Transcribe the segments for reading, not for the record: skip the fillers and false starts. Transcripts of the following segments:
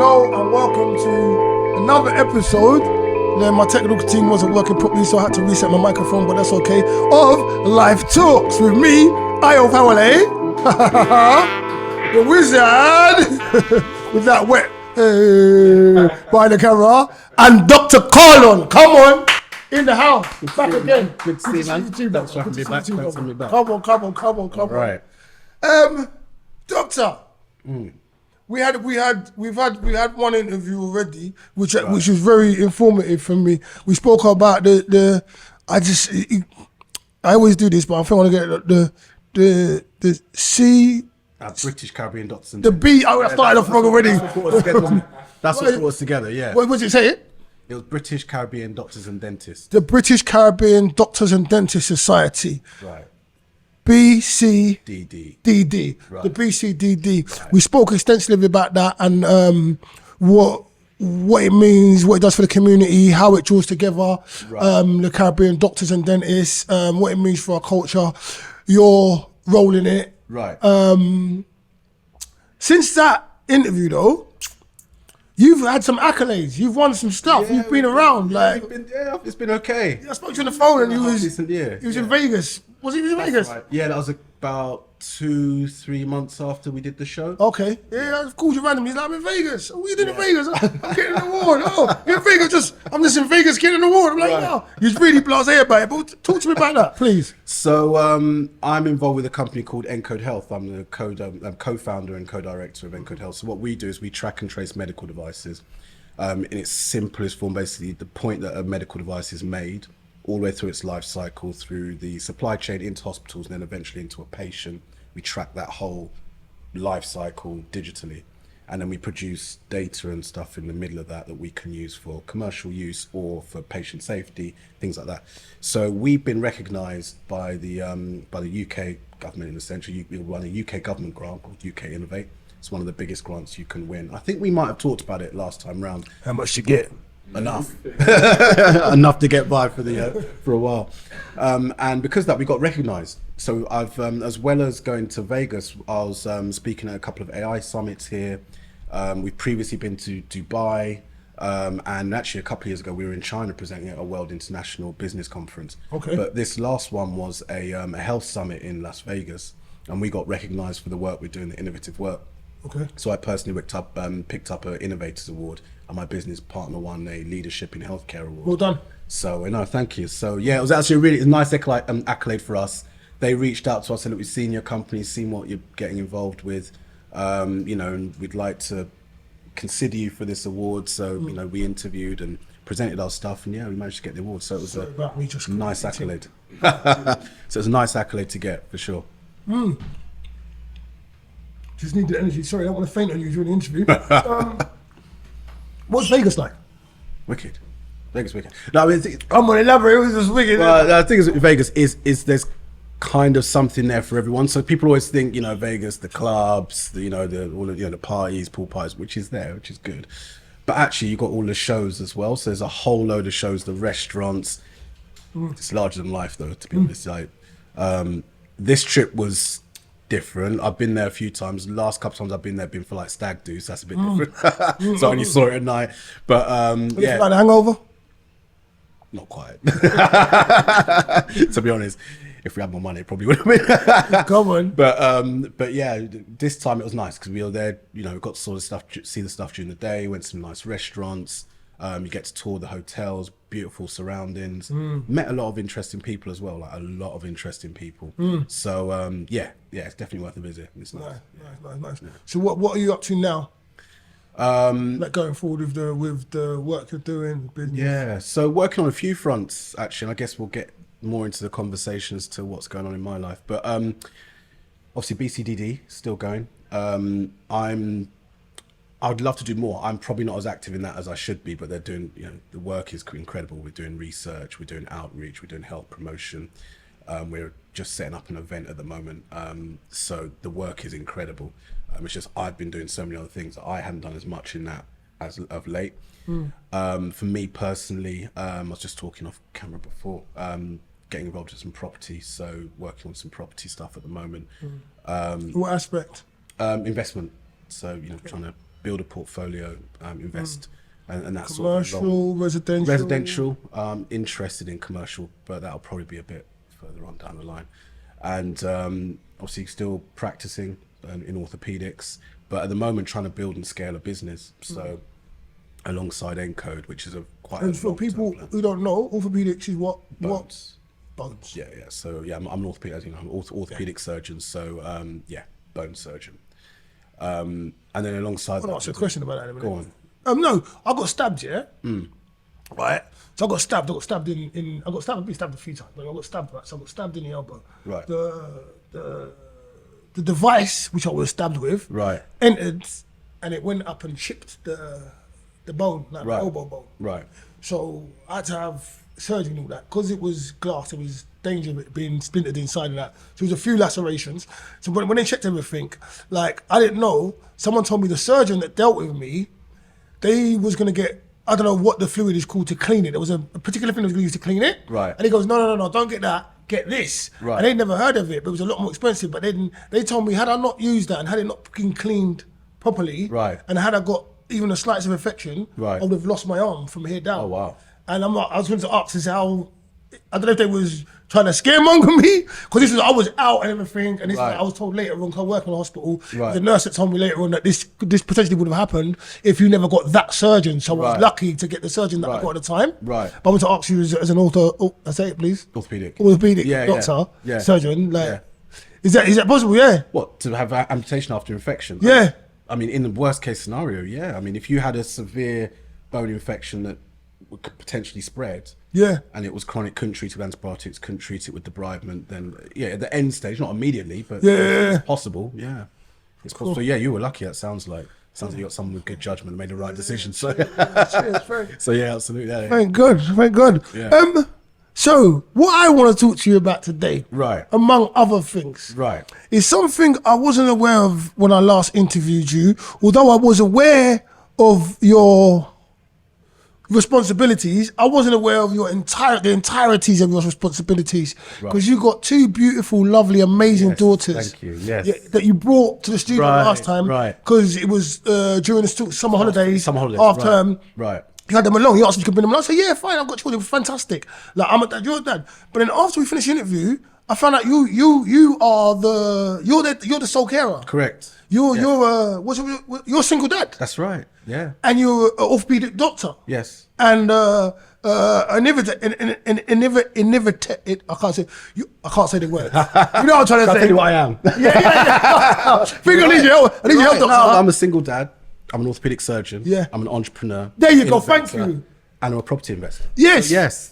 Hello and welcome to another episode. Then my technical team wasn't working properly, so I had to reset my microphone, but that's okay. Of Life Talks with me, Fawole, the wizard, with that wet by the camera, and Dr. Carlon. Come on, in the house, back again. Good to see you, man. Thanks for having me back. Thanks for having me back. Come on. Right. Doctor. We've had one interview already, which was very informative for me. We spoke about I always do this, but I think I want to get the C. British Caribbean Doctors and the B. Oh, I started off wrong already. That's what brought us together. Yeah. What was it? Say it. It was British Caribbean Doctors and Dentists. The British Caribbean Doctors and Dentists Society. Right. BCDD, right. The BCDD. Right. We spoke extensively about that and what it means, what it does for the community, how it draws together the Caribbean doctors and dentists, what it means for our culture, your role in it. Right. Since that interview though, you've had some accolades. You've won some stuff. You've been around. It's been okay. I spoke to you on the phone and he was in Vegas. Was he in Vegas? Right. Yeah, that was about 2-3 months after we did the show. Okay. Yeah, I called you randomly. He's like, I'm in Vegas. What are you doing in Vegas? I'm getting an award. Oh, you're in Vegas. I'm just in Vegas getting an award. I'm like, no. He's really blasé about it. But talk to me about that, please. So I'm involved with a company called Encode Health. I'm the co-founder and co-director of Encode Health. So what we do is we track and trace medical devices in its simplest form, basically the point that a medical device is made, all the way through its life cycle, through the supply chain into hospitals, and then eventually into a patient. We track that whole life cycle digitally. And then we produce data and stuff in the middle of that we can use for commercial use or for patient safety, things like that. So we've been recognised by the UK government in the centre. We run a UK government grant called UK Innovate. It's one of the biggest grants you can win. I think we might have talked about it last time round. How much you get? Enough enough to get by for a while, and because of that we got recognized. So I've as well as going to Vegas, I was speaking at a couple of AI summits here. We've previously been to Dubai, and actually a couple of years ago we were in China presenting at a World International Business Conference. Okay. But this last one was a health summit in Las Vegas, and we got recognized for the work we're doing, the innovative work. Okay. So I personally picked up an Innovators Award, and my business partner won a Leadership in Healthcare Award. Well done. So no, thank you. So yeah, it was actually a really nice accolade for us. They reached out to us and said, look, we've seen your company, seen what you're getting involved with, and we'd like to consider you for this award. So we interviewed and presented our stuff, and we managed to get the award. So it was a nice accolade. So it was a nice accolade to get, for sure. Just need the energy. Sorry, I don't want to faint on you during the interview. What's Vegas like? Wicked. Vegas wicked. No, I mean, I'm gonna elaborate. It was just wicked. The thing is, Vegas is there's kind of something there for everyone. So people always think, Vegas, the clubs, the parties, pool parties, which is there, which is good. But actually, you've got all the shows as well. So there's a whole load of shows, the restaurants. It's larger than life, though, to be honest. Like, this trip was different. I've been there a few times. The last couple of times I've been there, been for like stag do, so that's a bit different. So I only saw it at night. But like the Hangover? Not quite. To be honest, if we had more money, it probably would have been. Come on. But yeah, this time it was nice because we were there. Got to see the stuff during the day. Went to some nice restaurants. You get to tour the hotels, beautiful surroundings. Met a lot of interesting people as well, like a lot of interesting people. So it's definitely worth a visit. It's nice. Nice. Yeah. So what are you up to now? Like going forward with the work you're doing, business. Yeah, so working on a few fronts actually, and I guess we'll get more into the conversation as to what's going on in my life. But obviously BCDD still going. I'd love to do more. I'm probably not as active in that as I should be, but they're doing, the work is incredible. We're doing research, we're doing outreach, we're doing health promotion. We're just setting up an event at the moment. So the work is incredible. It's just, I've been doing so many other things that I haven't done as much in that as of late. For me personally, I was just talking off camera before, getting involved in some property. So working on some property stuff at the moment. What aspect? Investment. So, trying to build a portfolio, invest, and that Commercial, sort of long. residential. Residential, interested in commercial, but that'll probably be a bit further on down the line. And obviously still practicing in orthopedics, but at the moment trying to build and scale a business. So alongside Encode, which is And for people who don't know, orthopedics is what? Bones. Bones. Yeah. So I'm an orthopedic, as you know, I'm an orthopedic surgeon. So bone surgeon. And then alongside I'll ask you a question about that in a minute. Go on. No, I got stabbed, yeah? Right? So I got stabbed I've been stabbed a few times, but I got stabbed, right? So I got stabbed in the elbow. Right. The device which I was stabbed with Right. entered and it went up and chipped the bone, like the elbow bone. Right. So I had to have surgery and all that. Because it was glass, there was danger of it being splintered inside of that. So there was a few lacerations. So when they checked everything, like, I didn't know, someone told me the surgeon that dealt with me, they was going to get, I don't know what the fluid is called to clean it. There was a particular thing that was going to use to clean it. Right. And he goes, no, don't get that. Get this. Right. And they'd never heard of it, but it was a lot more expensive. But they told me, had I not used that and had it not been cleaned properly, Right. and had I got even a slight of infection, Right. I would have lost my arm from here down. Oh, wow. And I was going to ask this how, I don't know if they was trying to scaremonger me, because I was out and everything, and this Right. I was told later on, 'cause I work in a hospital, Right. the nurse that told me later on that this potentially would have happened if you never got that surgeon. So I was Right. lucky to get the surgeon that I Right. got at the time. Right. But I want to ask you as an I say it please. Orthopedic. Orthopedic Yeah, doctor, yeah. surgeon, like, Yeah. is that possible? Yeah. What, to have amputation after infection? Yeah. I mean, in the worst case scenario, yeah. I mean, if you had a severe bone infection that could potentially spread, Yeah. and it was chronic, couldn't treat it with antibiotics, couldn't treat it with debridement, then yeah, at the end stage, not immediately, but Yeah. it's possible. Yeah, it's possible. So, yeah, you were lucky. It sounds like you got someone with good judgment and made the right decision. So, so yeah, absolutely. Yeah. Thank God. Yeah. So what I want to talk to you about today, Right. among other things, Right. is something I wasn't aware of when I last interviewed you, although I was aware of your responsibilities. I wasn't aware of the entirities of your responsibilities, because you got two beautiful, lovely, amazing Yes, daughters. thank you. Yes. That you brought to the studio Right, last time, right. because it was during the summer holidays, Summer holidays, half right, term. right. You had them along. You asked if you could bring them along. I said, yeah, fine. I've got children. It was fantastic. Like, I'm a dad. You're a dad. But then after we finished the interview, I found out you're the sole carer. Correct. You're a single dad. That's right. Yeah. And you're an orthopedic doctor. Yes. And I can't say the word. You know what I'm trying to I'll say. tell you what I am. Yeah. Think I need your help. I need your help, No, doctor. I'm a single dad. I'm an orthopedic surgeon. Yeah. I'm an entrepreneur. There you go. innovator, Thank you. And I'm a property investor. Yes.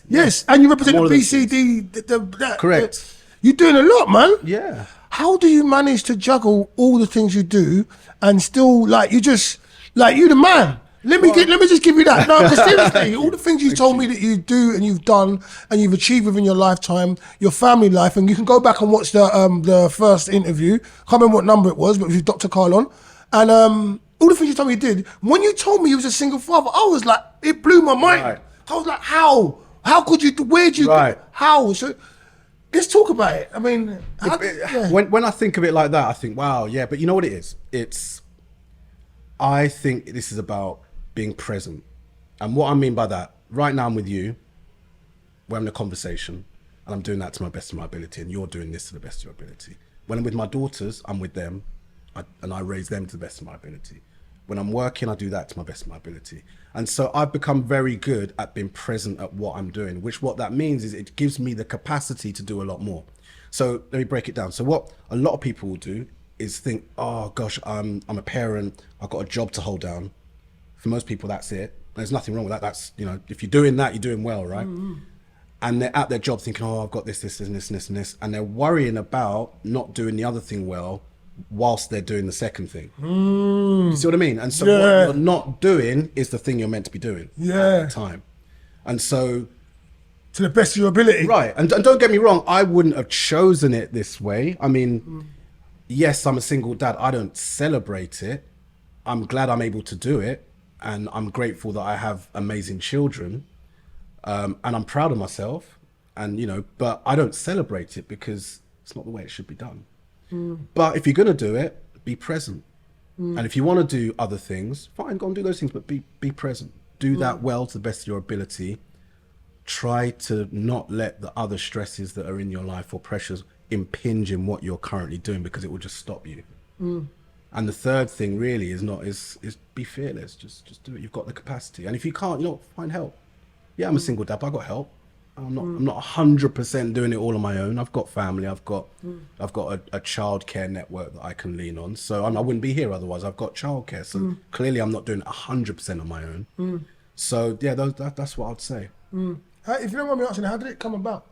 Yes. And you represent All the of those BCD. Correct. You're doing a lot, man. Yeah. How do you manage to juggle all the things you do and still, like, you the man? Let me just give you that. No, because seriously, all the things you told me that you do and you've done and you've achieved within your lifetime, your family life, and you can go back and watch the first interview. Can't remember what number it was, but it was with Dr. Carlon. And all the things you told me you did. When you told me you was a single father, I was like, it blew my mind. Right. I was like, how? How could you? Where'd you? Right. How? So let's talk about it. I mean, When I think of it like that, I think, wow, yeah. But you know what it is? I think this is about being present. And what I mean by that, right now I'm with you, we're having a conversation, and I'm doing that to my best of my ability, and you're doing this to the best of your ability. When I'm with my daughters, I'm with them, and I raise them to the best of my ability. When I'm working, I do that to my best of my ability. And so I've become very good at being present at what I'm doing, which what that means is it gives me the capacity to do a lot more. So let me break it down. So what a lot of people will do is think, oh gosh, I'm a parent, I've got a job to hold down. For most people, that's it. There's nothing wrong with that. That's, if you're doing that, you're doing well, right? Mm-hmm. And they're at their job thinking, oh, I've got this, and this. And they're worrying about not doing the other thing well whilst they're doing the second thing. You see what I mean? And so what you're not doing is the thing you're meant to be doing at the time. And so... to the best of your ability. Right. And don't get me wrong, I wouldn't have chosen it this way. I mean, yes, I'm a single dad. I don't celebrate it. I'm glad I'm able to do it. And I'm grateful that I have amazing children. And I'm proud of myself. And, but I don't celebrate it because it's not the way it should be done. But if you're going to do it, be present. And if you want to do other things, fine, go and do those things, but be present. Do that well to the best of your ability. Try to not let the other stresses that are in your life or pressures impinge in what you're currently doing, because it will just stop you. And the third thing really is be fearless. Just do it. You've got the capacity. And if you can't, find help. Yeah, I'm a single dad, but I got help. I'm not 100% doing it all on my own. I've got family. I've got a childcare network that I can lean on. So I wouldn't be here otherwise. I've got childcare. So clearly I'm not doing it 100% on my own. So yeah, that's what I'd say. If you don't mind me asking, how did it come about?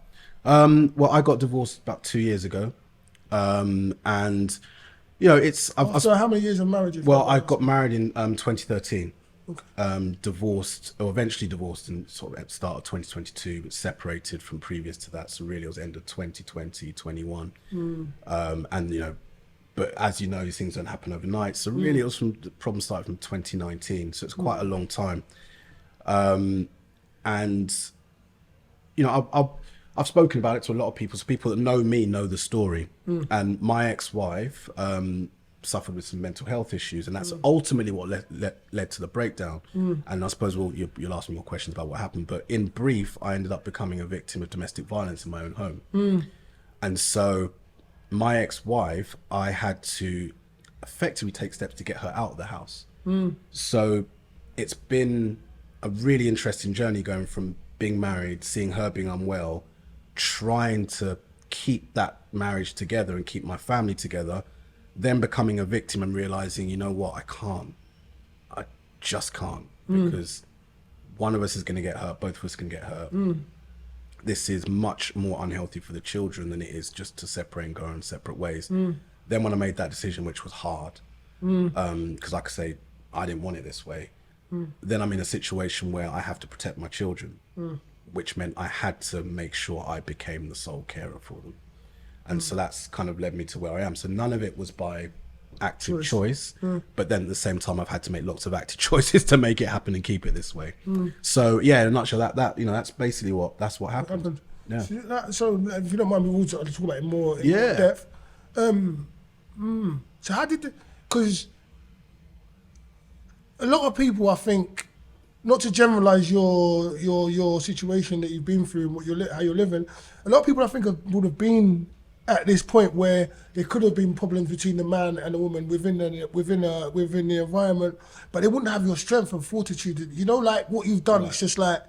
Well, I got divorced about 2 years ago. And it's... So how many years of marriage? Well, I got married in 2013. Divorced, or eventually divorced in sort of at the start of 2022, but separated from previous to that. So really it was end of 2020, 21. And, but as you know, these things don't happen overnight. So really it was the problem started from 2019. So it's quite a long time. And, I've spoken about it to a lot of people. So people that know me know the story. And my ex-wife suffered with some mental health issues, and that's ultimately what led to the breakdown. And I suppose you'll ask me more questions about what happened. But in brief, I ended up becoming a victim of domestic violence in my own home. And so my ex-wife, I had to effectively take steps to get her out of the house. So it's been a really interesting journey going from being married, seeing her being unwell, trying to keep that marriage together and keep my family together, then becoming a victim and realizing, you know what, I just can't, because one of us is going to get hurt, both of us can get hurt. This is much more unhealthy for the children than it is just to separate and go in separate ways. Then when I made that decision, which was hard, because like I say, I didn't want it this way, then I'm in a situation where I have to protect my children, which meant I had to make sure I became the sole carer for them. And so that's kind of led me to where I am. So none of it was by active choice, but then at the same time, I've had to make lots of active choices to make it happen and keep it this way. So yeah, in a nutshell, that's basically what happened. Yeah. So if you don't mind, we'll talk about it more in depth. So how did because a lot of people, I think, not to generalize your situation that you've been through and how you're living, a lot of people I think would have been at this point where there could have been problems between the man and the woman within the environment, but they wouldn't have your strength and fortitude. Like what you've done, it's just like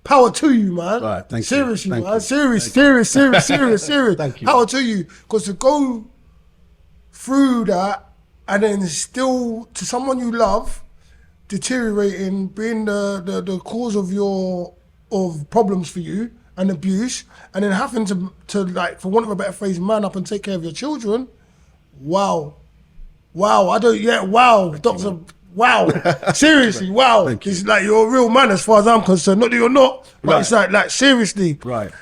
power to you, man. Right, thank you. Seriously, Thank man. you. Serious. Thank you. Power to you, because to go through that and then still to someone you love deteriorating, being the cause of problems for you and abuse, and then having to like, for want of a better phrase, man up and take care of your children. Wow. Doctor, wow. Seriously, wow. It's like you're a real man as far as I'm concerned. Not that you're not, but it's like seriously. Right.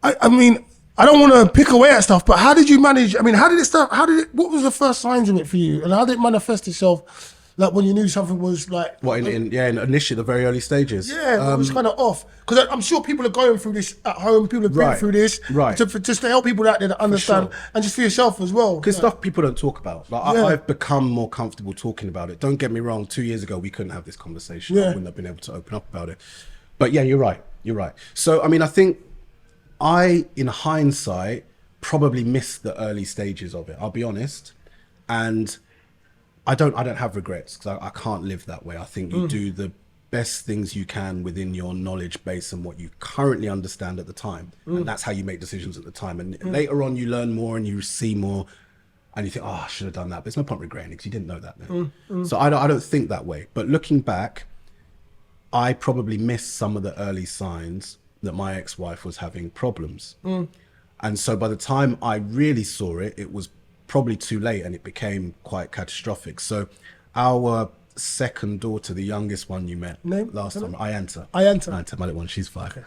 I mean, I don't want to pick away at stuff, but how did you manage? I mean, what was the first signs of it for you? And how did it manifest itself? Like when you knew something was like... Initially, the very early stages. Yeah, it was kind of off. Because I'm sure people are going through this at home, people have been through this. Right. Just to help people out there to understand, and just for yourself as well. Because stuff people don't talk about. Like I've become more comfortable talking about it. Don't get me wrong, 2 years ago, we couldn't have this conversation. I wouldn't have been able to open up about it. But yeah, you're right. So, I mean, I think in hindsight, probably missed the early stages of it. I'll be honest. And I don't have regrets, because I can't live that way. I think you do the best things you can within your knowledge base and what you currently understand at the time. And that's how you make decisions at the time. And later on, you learn more and you see more and you think, I should have done that. But there's no point regretting it, because you didn't know that then. So I don't think that way. But looking back, I probably missed some of the early signs that my ex-wife was having problems. And so by the time I really saw it, it was probably too late, and it became quite catastrophic. So our second daughter, the youngest one you met last time, Ayanta, my little one, she's 5.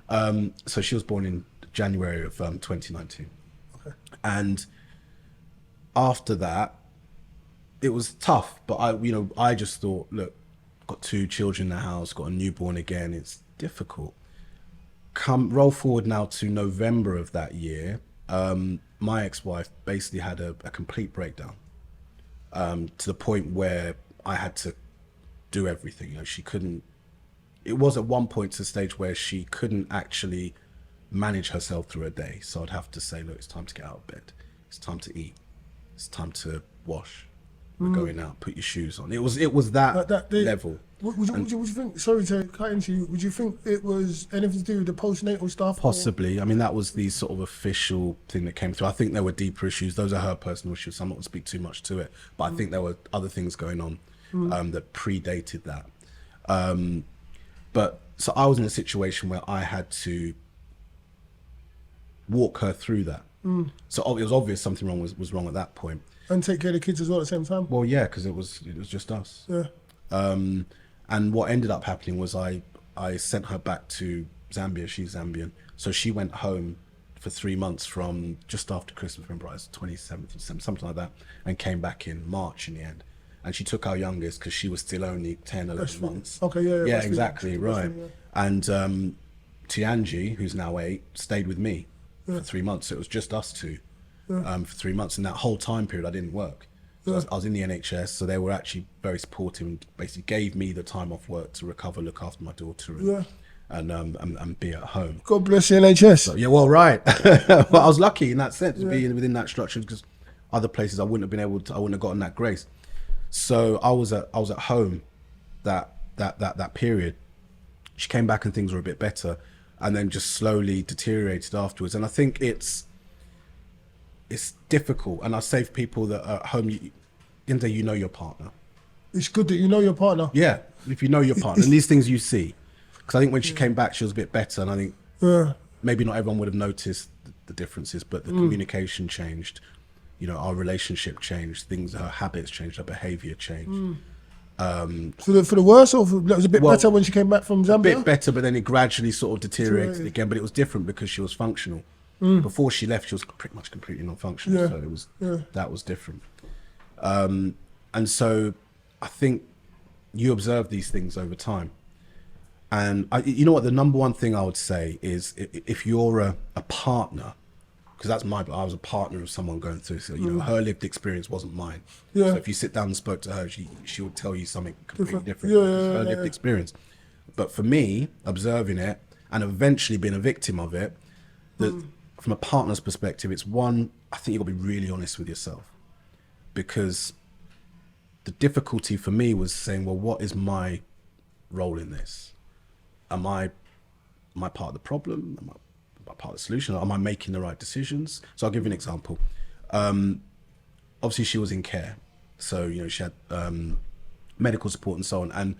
Okay. So she was born in January of 2019. Okay. And after that, it was tough, but I just thought, look, got 2 children in the house, got a newborn again, it's difficult. Roll forward now to November of that year, my ex-wife basically had a complete breakdown. to the point where I had to do everything. You know, she couldn't. It was at one point to the stage where she couldn't actually manage herself through a day. So I'd have to say, look, it's time to get out of bed. It's time to eat. It's time to wash. We're going out. Put your shoes on. It was that level. Would you think? Sorry to cut into you. Would you think it was anything to do with the postnatal stuff? Possibly. I mean, that was the sort of official thing that came through. I think there were deeper issues. Those are her personal issues. So I'm not going to speak too much to it. But I think there were other things going on that predated that. But so I was in a situation where I had to walk her through that. So it was obvious something wrong was wrong at that point. And take care of the kids as well at the same time? Well, yeah, because it was just us. Yeah. And what ended up happening was I sent her back to Zambia. She's Zambian. So she went home for 3 months from just after Christmas, remember, it was 27th December, something like that, and came back in March in the end. And she took our youngest because she was still only 10, 11 months. Okay, yeah. Yeah, exactly, right. And Tianji, who's now 8, stayed with me for 3 months. So it was just us two for 3 months. And that whole time period, I didn't work. So I was in the NHS, so they were actually very supportive and basically gave me the time off work to recover, look after my daughter, and be at home. God bless the NHS. So, yeah, well, right. Well, I was lucky in that sense to be within that structure, because other places I wouldn't have been able to. I wouldn't have gotten that grace. So I was at home that period. She came back and things were a bit better, and then just slowly deteriorated afterwards. And I think it's difficult, and I say for people that are at home, in there, you know your partner. It's good that you know your partner. Yeah, if you know your partner, and these things you see. Because I think when she came back, she was a bit better, and I think maybe not everyone would have noticed the differences, but the communication changed. You know, our relationship changed. Her habits changed. Her behaviour changed. For the worse, or it was a bit better when she came back from Zambia? A bit better, but then it gradually sort of deteriorated again. But it was different because she was functional. Before she left, she was pretty much completely non-functional. So it was that was different. And so I think you observe these things over time. And you know what? The number one thing I would say is, if you're a partner, because I was a partner of someone going through. So you know, her lived experience wasn't mine. Yeah. So if you sit down and spoke to her, she would tell you something completely different. Her lived experience. But for me, observing it and eventually being a victim of it, from a partner's perspective, it's one. I think you've got to be really honest with yourself, because the difficulty for me was saying, well, what is my role in this? Am I part of the problem? Am I part of the solution? Am I making the right decisions? So I'll give you an example. Obviously, she was in care, so you know she had medical support and so on. And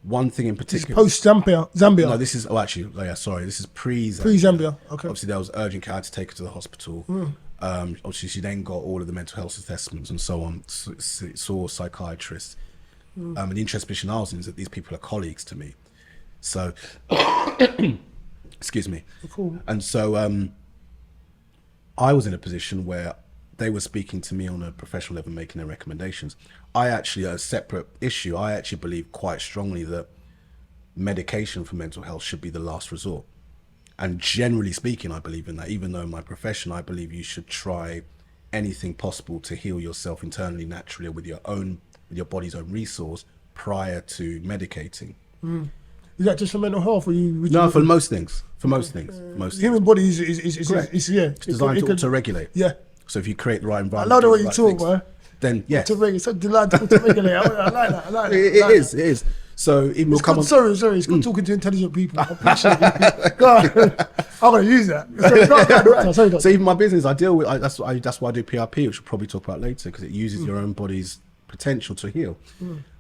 one thing in particular, post Zambia. No, this is this is pre-Zambia. Pre-Zambia. Okay. Obviously, there was urgent care. I had to take her to the hospital. Obviously, she then got all of the mental health assessments and so on. Saw psychiatrists. And the interesting position I was in is that these people are colleagues to me. So, excuse me. Cool. And so I was in a position where they were speaking to me on a professional level, making their recommendations. I actually, a separate issue, I actually believe quite strongly that medication for mental health should be the last resort. And generally speaking, I believe in that. Even though in my profession, I believe you should try anything possible to heal yourself internally, naturally, with your body's own resource prior to medicating. Is that just for mental health, or you? No, for most things. For most things. The human body is it's designed to regulate. Yeah. So if you create the right I environment, love the way you talk, man. Then yes, It's so delightful to regulate. I like that. I like that. It is. So even we'll come on. Sorry. It's good talking to intelligent people. I'm passionate people. God, I'm gonna use that. So even my business, I deal with. That's why I do PRP, which we'll probably talk about later, because it uses your own body's potential to heal.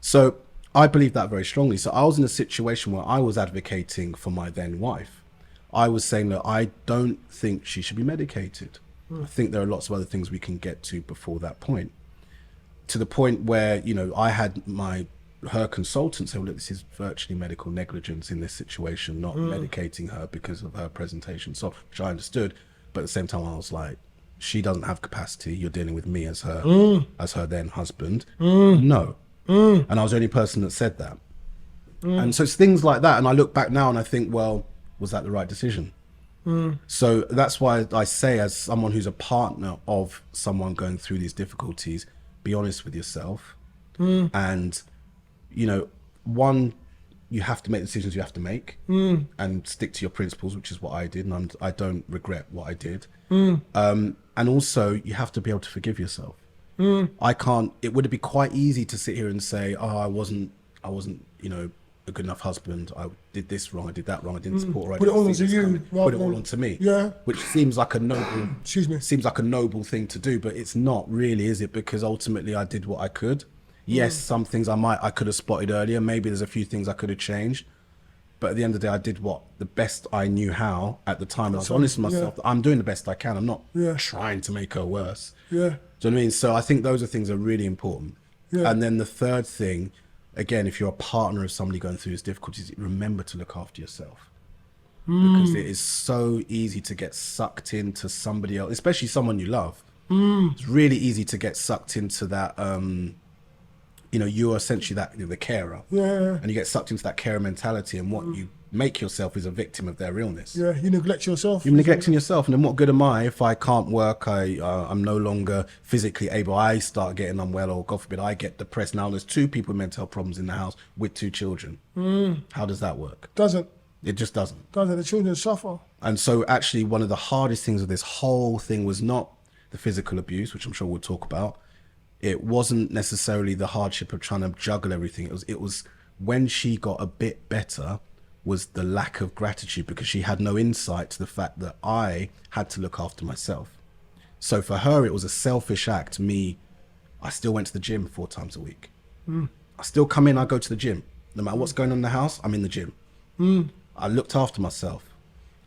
So I believe that very strongly. So I was in a situation where I was advocating for my then wife. I was saying that I don't think she should be medicated. I think there are lots of other things we can get to before that point. To the point where, you know, I had her consultant say, well, look, this is virtually medical negligence in this situation, not medicating her because of her presentation. So, which I understood, but at the same time I was like, she doesn't have capacity. You're dealing with me as her then husband. No. And I was the only person that said that. And so it's things like that. And I look back now and I think, well, was that the right decision? So that's why I say, as someone who's a partner of someone going through these difficulties, be honest with yourself, and one, you have to make decisions you have to make, and stick to your principles, which is what I did, and I don't regret what I did. And also, you have to be able to forgive yourself. I can't. It would be quite easy to sit here and say, "Oh, I wasn't, a good enough husband. I did this wrong. I did that wrong. I didn't support her. Put it all onto you. Put it all onto me." Yeah. Which seems like a noble. Excuse me. Seems like a noble thing to do, but it's not really, is it? Because ultimately, I did what I could. Yes, some things I could have spotted earlier. Maybe there's a few things I could have changed. But at the end of the day, I did the best I knew how at the time. I was honest with myself. That I'm doing the best I can. I'm not trying to make her worse. Yeah. Do you know what I mean? So I think those are things that are really important. Yeah. And then the third thing, again, if you're a partner of somebody going through these difficulties, remember to look after yourself. Because it is so easy to get sucked into somebody else, especially someone you love. It's really easy to get sucked into that, you're essentially the carer. Yeah. And you get sucked into that carer mentality, and what you make yourself is a victim of their illness. Yeah, you neglect yourself. You're neglecting yourself, and then what good am I if I can't work? I'm no longer physically able. I start getting unwell, or God forbid, I get depressed. Now there's 2 people with mental health problems in the house with 2 children. How does that work? Doesn't. It just doesn't. The children suffer. And so actually one of the hardest things of this whole thing was not the physical abuse, which I'm sure we'll talk about. It wasn't necessarily the hardship of trying to juggle everything. It was when she got a bit better, was the lack of gratitude, because she had no insight to the fact that I had to look after myself. So for her, it was a selfish act. I still went to the gym 4 times a week. I still come in, I go to the gym. No matter what's going on in the house, I'm in the gym. I looked after myself.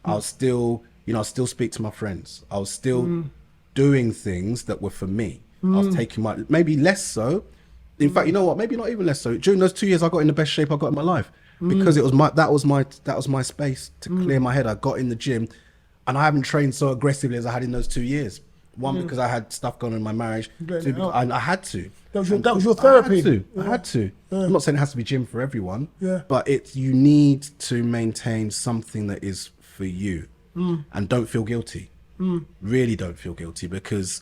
I was still, I still speak to my friends. I was still doing things that were for me. I was taking maybe less so. In fact, you know what? Maybe not even less so. During those 2 years, I got in the best shape I got in my life, because that was my space to clear my head. I got in the gym, and I haven't trained so aggressively as I had in those 2 years. One, because I had stuff going on in my marriage. 2, because I had to. That was your therapy. I had to. I'm not saying it has to be gym for everyone. Yeah. But you need to maintain something that is for you, and don't feel guilty. Really don't feel guilty, because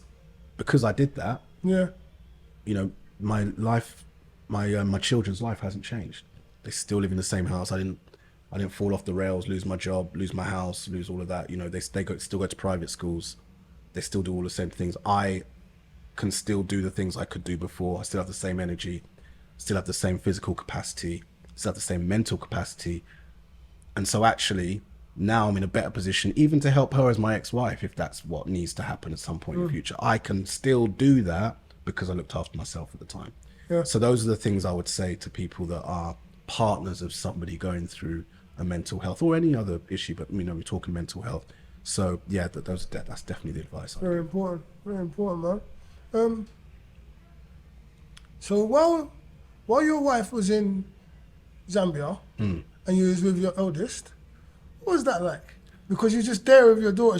I did that. Yeah. My life, my children's life hasn't changed. They still live in the same house. I didn't fall off the rails, lose my job, lose my house, lose all of that. They still go to private schools. They still do all the same things. I can still do the things I could do before. I still have the same energy, still have the same physical capacity, still have the same mental capacity. And so actually, now I'm in a better position, even to help her as my ex-wife, if that's what needs to happen at some point in the future. I can still do that because I looked after myself at the time. Yeah. So those are the things I would say to people that are partners of somebody going through a mental health or any other issue, but we're talking mental health. So yeah, that's definitely the advice. Very important, man. So while your wife was in Zambia and you was with your eldest, what was that like? Because you're just there with your daughter.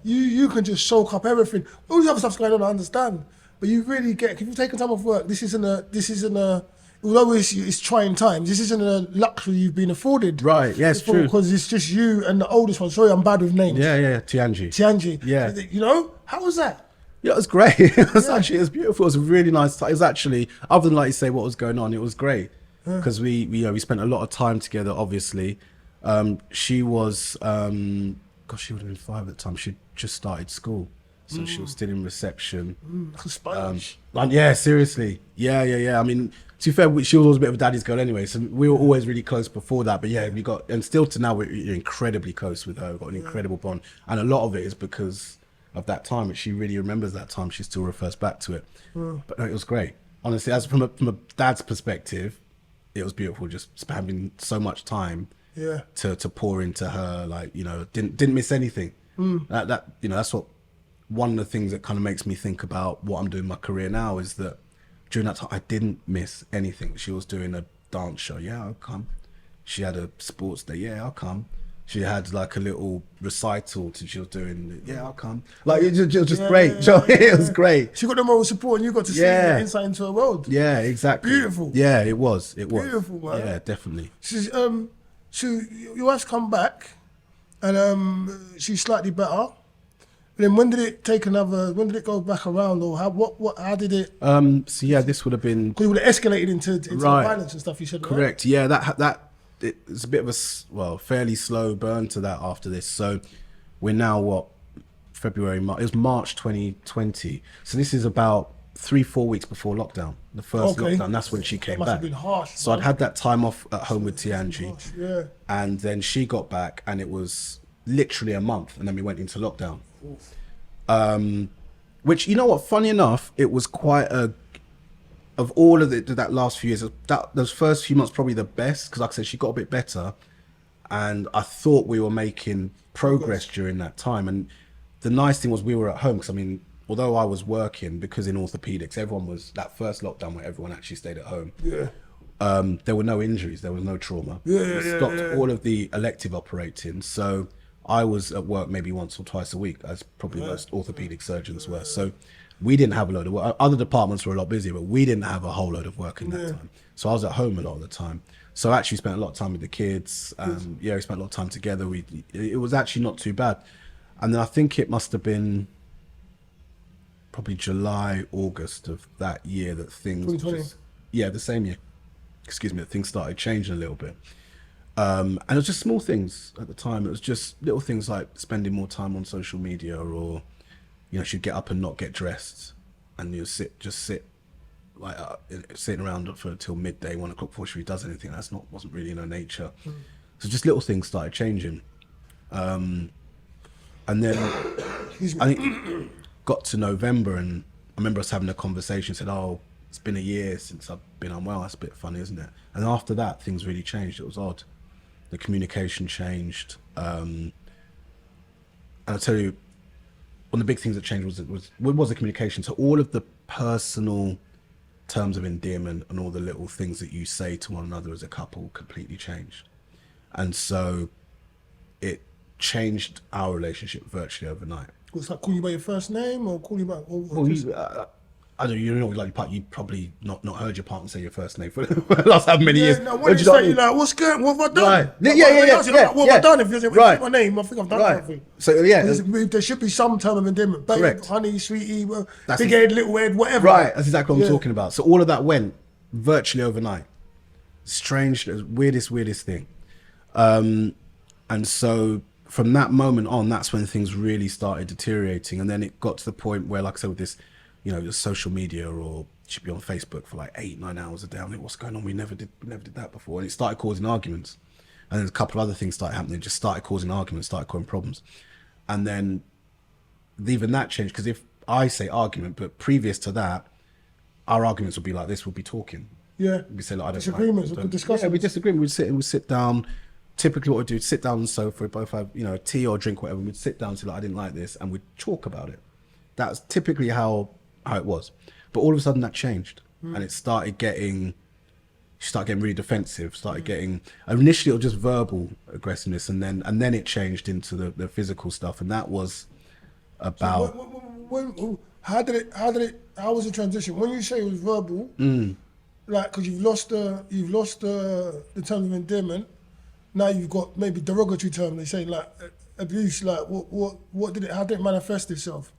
You can just soak up everything. All the other stuff's going on, I understand, but you really get. If you've taken time off work, this isn't a. Although it's trying times, this isn't a luxury you've been afforded. Right, yeah, it's true. Because it's just you and the oldest one. Sorry, I'm bad with names. Yeah, Tianji. Yeah. How was that? Yeah, it was great. It was beautiful. It was a really nice time. It was actually, other than like you say what was going on, it was great. Because we spent a lot of time together, obviously. She was, she would have been 5 at the time. She'd just started school. So she was still in reception. Like a sponge. Yeah, seriously. Yeah. I mean, to be fair, she was always a bit of a daddy's girl anyway, so we were always really close before that. But yeah, and still to now, we're incredibly close with her. We've got an incredible bond. And a lot of it is because of that time. She really remembers that time. She still refers back to it. But no, it was great. Honestly, as from a dad's perspective, it was beautiful. Just having so much time to pour into her. Like, didn't miss anything. That's what one of the things that kind of makes me think about what I'm doing in my career now is that during that time, I didn't miss anything. She was doing a dance show. Yeah, I'll come. She had a sports day. Yeah, I'll come. She had like a little recital she was doing. Yeah, I'll come. Like, it was just great. It was great. She got the moral support and you got to see the insight into her world. Yeah, exactly. Beautiful. Yeah, it was. Beautiful, man. Yeah, definitely. So your wife's come back and she's slightly better. then when did it take another? When did it go back around, or how did it? So yeah, this would have been Because it would have escalated into Right. violence and stuff. You said, right? correct. Yeah, that it's a bit of a fairly slow burn to that after this. So we're now February, March. It was March 2020. So this is about 3-4 weeks before lockdown. The first Okay. lockdown. That's when she came Must back. have been harsh. So I'd had that time off at home with Tianji, Yeah. and then she got back, and it was literally a month, and then we went into lockdown. Which, you know what? Funny enough, it was quite of all of that last few years. Those first few months probably the best, because like I said, she got a bit better, and I thought we were making progress during that time. And the nice thing was we were at home, because I mean, although I was working, because in orthopedics, everyone was, that first lockdown where everyone actually stayed at home. Yeah. There were no injuries, there was no trauma. Yeah, We stopped all of the elective operating. So I was at work maybe once or twice a week, as probably most orthopedic surgeons were. So we didn't have a load of work. Other departments were a lot busier, but we didn't have a whole load of work in that time. So I was at home a lot of the time. So I actually spent a lot of time with the kids. Yeah, we spent a lot of time together. It was actually not too bad. And then I think it must have been probably July, August of that year that things 2020. the same year, excuse me, that things started changing a little bit. And it was just small things at the time. It was just little things like spending more time on social media, or, you know, she'd get up and not get dressed, and you sit like sitting around till midday, 1 o'clock before she does anything. Wasn't really in her nature. So just little things started changing. And then I think got to November, and I remember us having a conversation, said, "Oh, it's been a year since I've been unwell." That's a bit funny, isn't it? And after that, things really changed. It was odd. The communication changed. And I'll tell you, one of the big things that changed was the communication. So all of the personal terms of endearment and all the little things that you say to one another as a couple completely changed. And so it changed our relationship virtually overnight. Was that call you by your first name, or call you by? I don't know, you know, like you probably not heard your partner say your first name for the last how many years. No, when you say, you're like, what's going? What have I done? Right. Like, Yeah. What have I done? If you say Right. my name, I think I've done something. So yeah, There should be some term of endearment. Babe, Correct. honey, sweetie, That's big head, little head, whatever. right. That's exactly what I'm talking about. So all of that went virtually overnight. Strange, weirdest thing. And so from that moment on, that's when things really started deteriorating. And then it got to the point where, like I said, with this, you know, social media, or she'd be on Facebook for like 8-9 hours a day. I'm like, what's going on? We never did that before. And it started causing arguments. And then a couple of other things started happening. It just started causing arguments, started causing problems. And then even that changed, because if I say argument, but previous to that, our arguments would be like this, we'd be talking. Yeah. We'd say, like, I don't Disagreements, like, we could discuss Yeah, it. we disagree. We'd sit down. Typically what we'd do is sit down on the sofa, we'd both have, you know, tea or drink, whatever. We'd sit down and say, like, I didn't like this, and we'd talk about it. That's typically how it was. But all of a sudden that changed, and it started getting really defensive, initially it was just verbal aggressiveness, and then it changed into the physical stuff. And that was about How was the transition? When you say it was verbal, like, because you've lost the term of endearment, now you've got maybe derogatory term. They say like abuse. Like how did it manifest itself?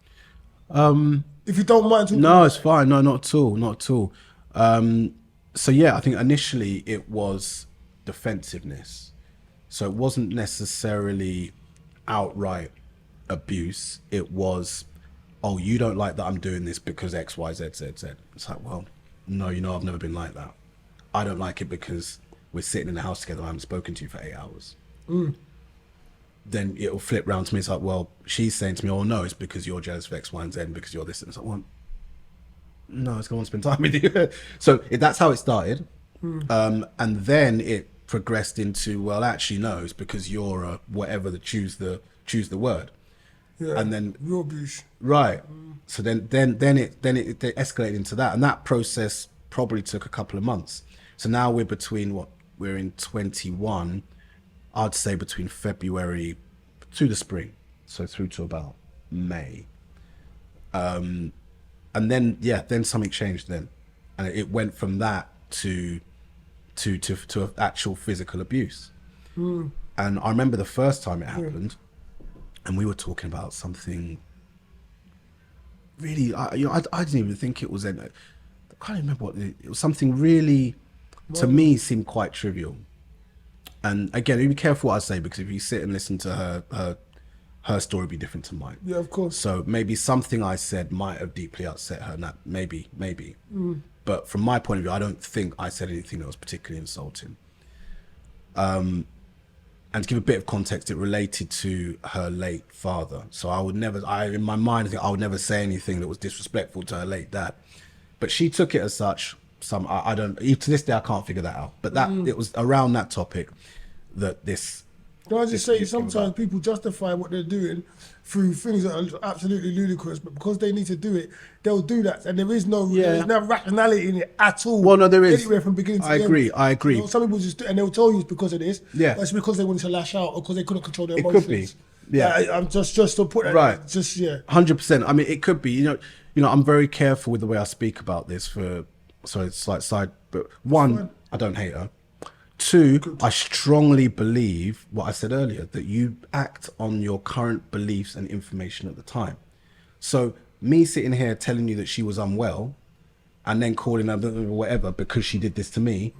If you don't mind talking. No, it's fine. No, not at all. So yeah, I think initially it was defensiveness. So it wasn't necessarily outright abuse. It was, oh, you don't like that I'm doing this because X, Y, Z, Z, Z. It's like, well, no, you know, I've never been like that. I don't like it because we're sitting in the house together. I haven't spoken to you for 8 hours. Then it'll flip round to me. It's like, well, she's saying to me, oh no, it's because you're jealous of X, Y, and Z, and because you're this. And it's like, well, no, I just want to spend time with you. So that's how it started. And then it progressed into, well, actually, no, it's because you're a whatever, choose the word. Yeah, and then real abuse. Right. So then it escalated into that, and that process probably took a couple of months. So now we're in 21. I'd say between February to the spring, so through to about May. And then something changed then, and it went from that to actual physical abuse. And I remember the first time it happened, and we were talking about something really, I didn't even think it was. I can't remember what it was. Something really, to me, seemed quite trivial. And again, be careful what I say, because if you sit and listen to her story will be different to mine. Yeah, of course. So maybe something I said might have deeply upset her. And that maybe. But from my point of view, I don't think I said anything that was particularly insulting. And to give a bit of context, it related to her late father. So I would never, in my mind, I think I would never say anything that was disrespectful to her late dad. But she took it as such. I don't, to this day, I can't figure that out. But it was around that topic that this. Can I just say, sometimes people justify what they're doing through things that are absolutely ludicrous, but because they need to do it, they'll do that, and there is no rationality in it at all. Well, no, there is. Anywhere from beginning to I end. agree. You know, some people just do, and they'll tell you it's because of this. Yeah, it's because they wanted to lash out or because they couldn't control their emotions. It could be. Yeah, I'm just to put that right. Just 100%. I mean, it could be. You know, I'm very careful with the way I speak about this. Sorry, it's like side, but one, I don't hate her. Two, I strongly believe what I said earlier, that you act on your current beliefs and information at the time. So me sitting here telling you that she was unwell and then calling her whatever because she did this to me,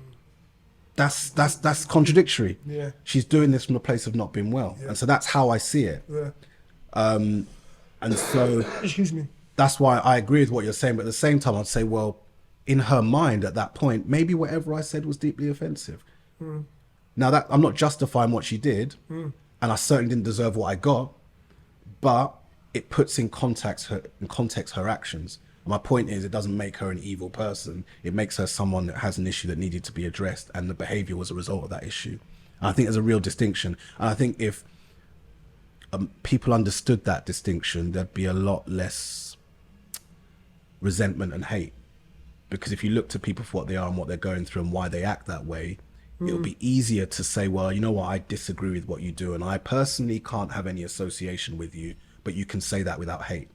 that's contradictory. Yeah. She's doing this from a place of not being well. Yeah. And so that's how I see it. Yeah. And so excuse me. That's why I agree with what you're saying, but at the same time I'd say, well, in her mind at that point, maybe whatever I said was deeply offensive. Now that I'm not justifying what she did, and I certainly didn't deserve what I got, but it puts in context her actions. My point is, it doesn't make her an evil person. It makes her someone that has an issue that needed to be addressed, and the behavior was a result of that issue. And I think there's a real distinction. And I think if people understood that distinction, there'd be a lot less resentment and hate. Because if you look to people for what they are and what they're going through and why they act that way, it'll be easier to say, well, you know what, I disagree with what you do, and I personally can't have any association with you, but you can say that without hate.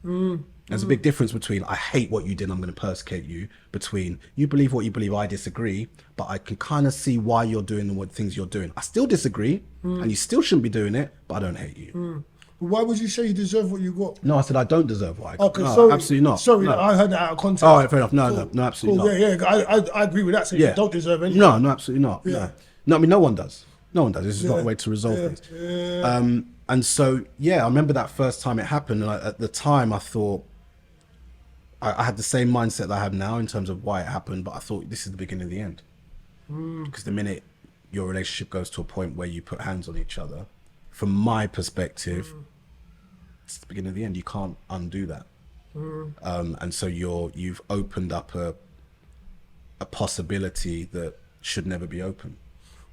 There's a big difference between I hate what you did, I'm going to persecute you, between you believe what you believe, I disagree, but I can kind of see why you're doing the things you're doing. I still disagree, and you still shouldn't be doing it, but I don't hate you. Why would you say you deserve what you got? No, I said I don't deserve what I got. Okay, no, sorry. Absolutely not. Sorry, no. I heard that out of context. All right, fair enough. No, absolutely not. Yeah, I agree with that. So you don't deserve anything. No, absolutely not. Yeah. No, I mean, no one does. No one does. This is not a way to resolve things. Yeah. And so, I remember that first time it happened, and at the time I thought, I had the same mindset that I have now in terms of why it happened, but I thought this is the beginning of the end. Because the minute your relationship goes to a point where you put hands on each other, from my perspective, it's the beginning of the end. You can't undo that. And so you've opened up a possibility that should never be open.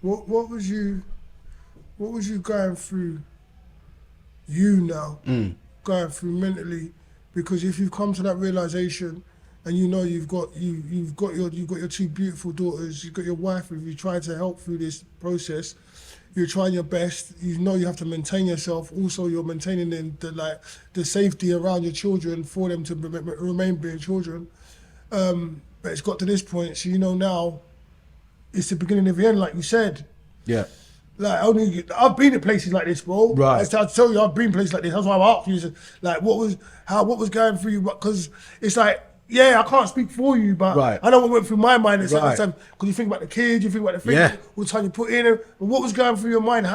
What was you going through? Going through mentally, because if you've come to that realization, and you know you've got your two beautiful daughters, you've got your wife, and you tried to help through this process, you're trying your best. You know you have to maintain yourself. Also, you're maintaining the safety around your children for them to remain being children. But it's got to this point, so you know now it's the beginning of the end, like you said. Yeah. Like I've been in places like this, bro. Right. I tell you, I've been in places like this. That's why I asked you, like, what was going through you? Because it's like, I can't speak for you, but I know what went through my mind at certain time. Because you think about the kids, you think about the things all the time you put in. But what was going through your mind?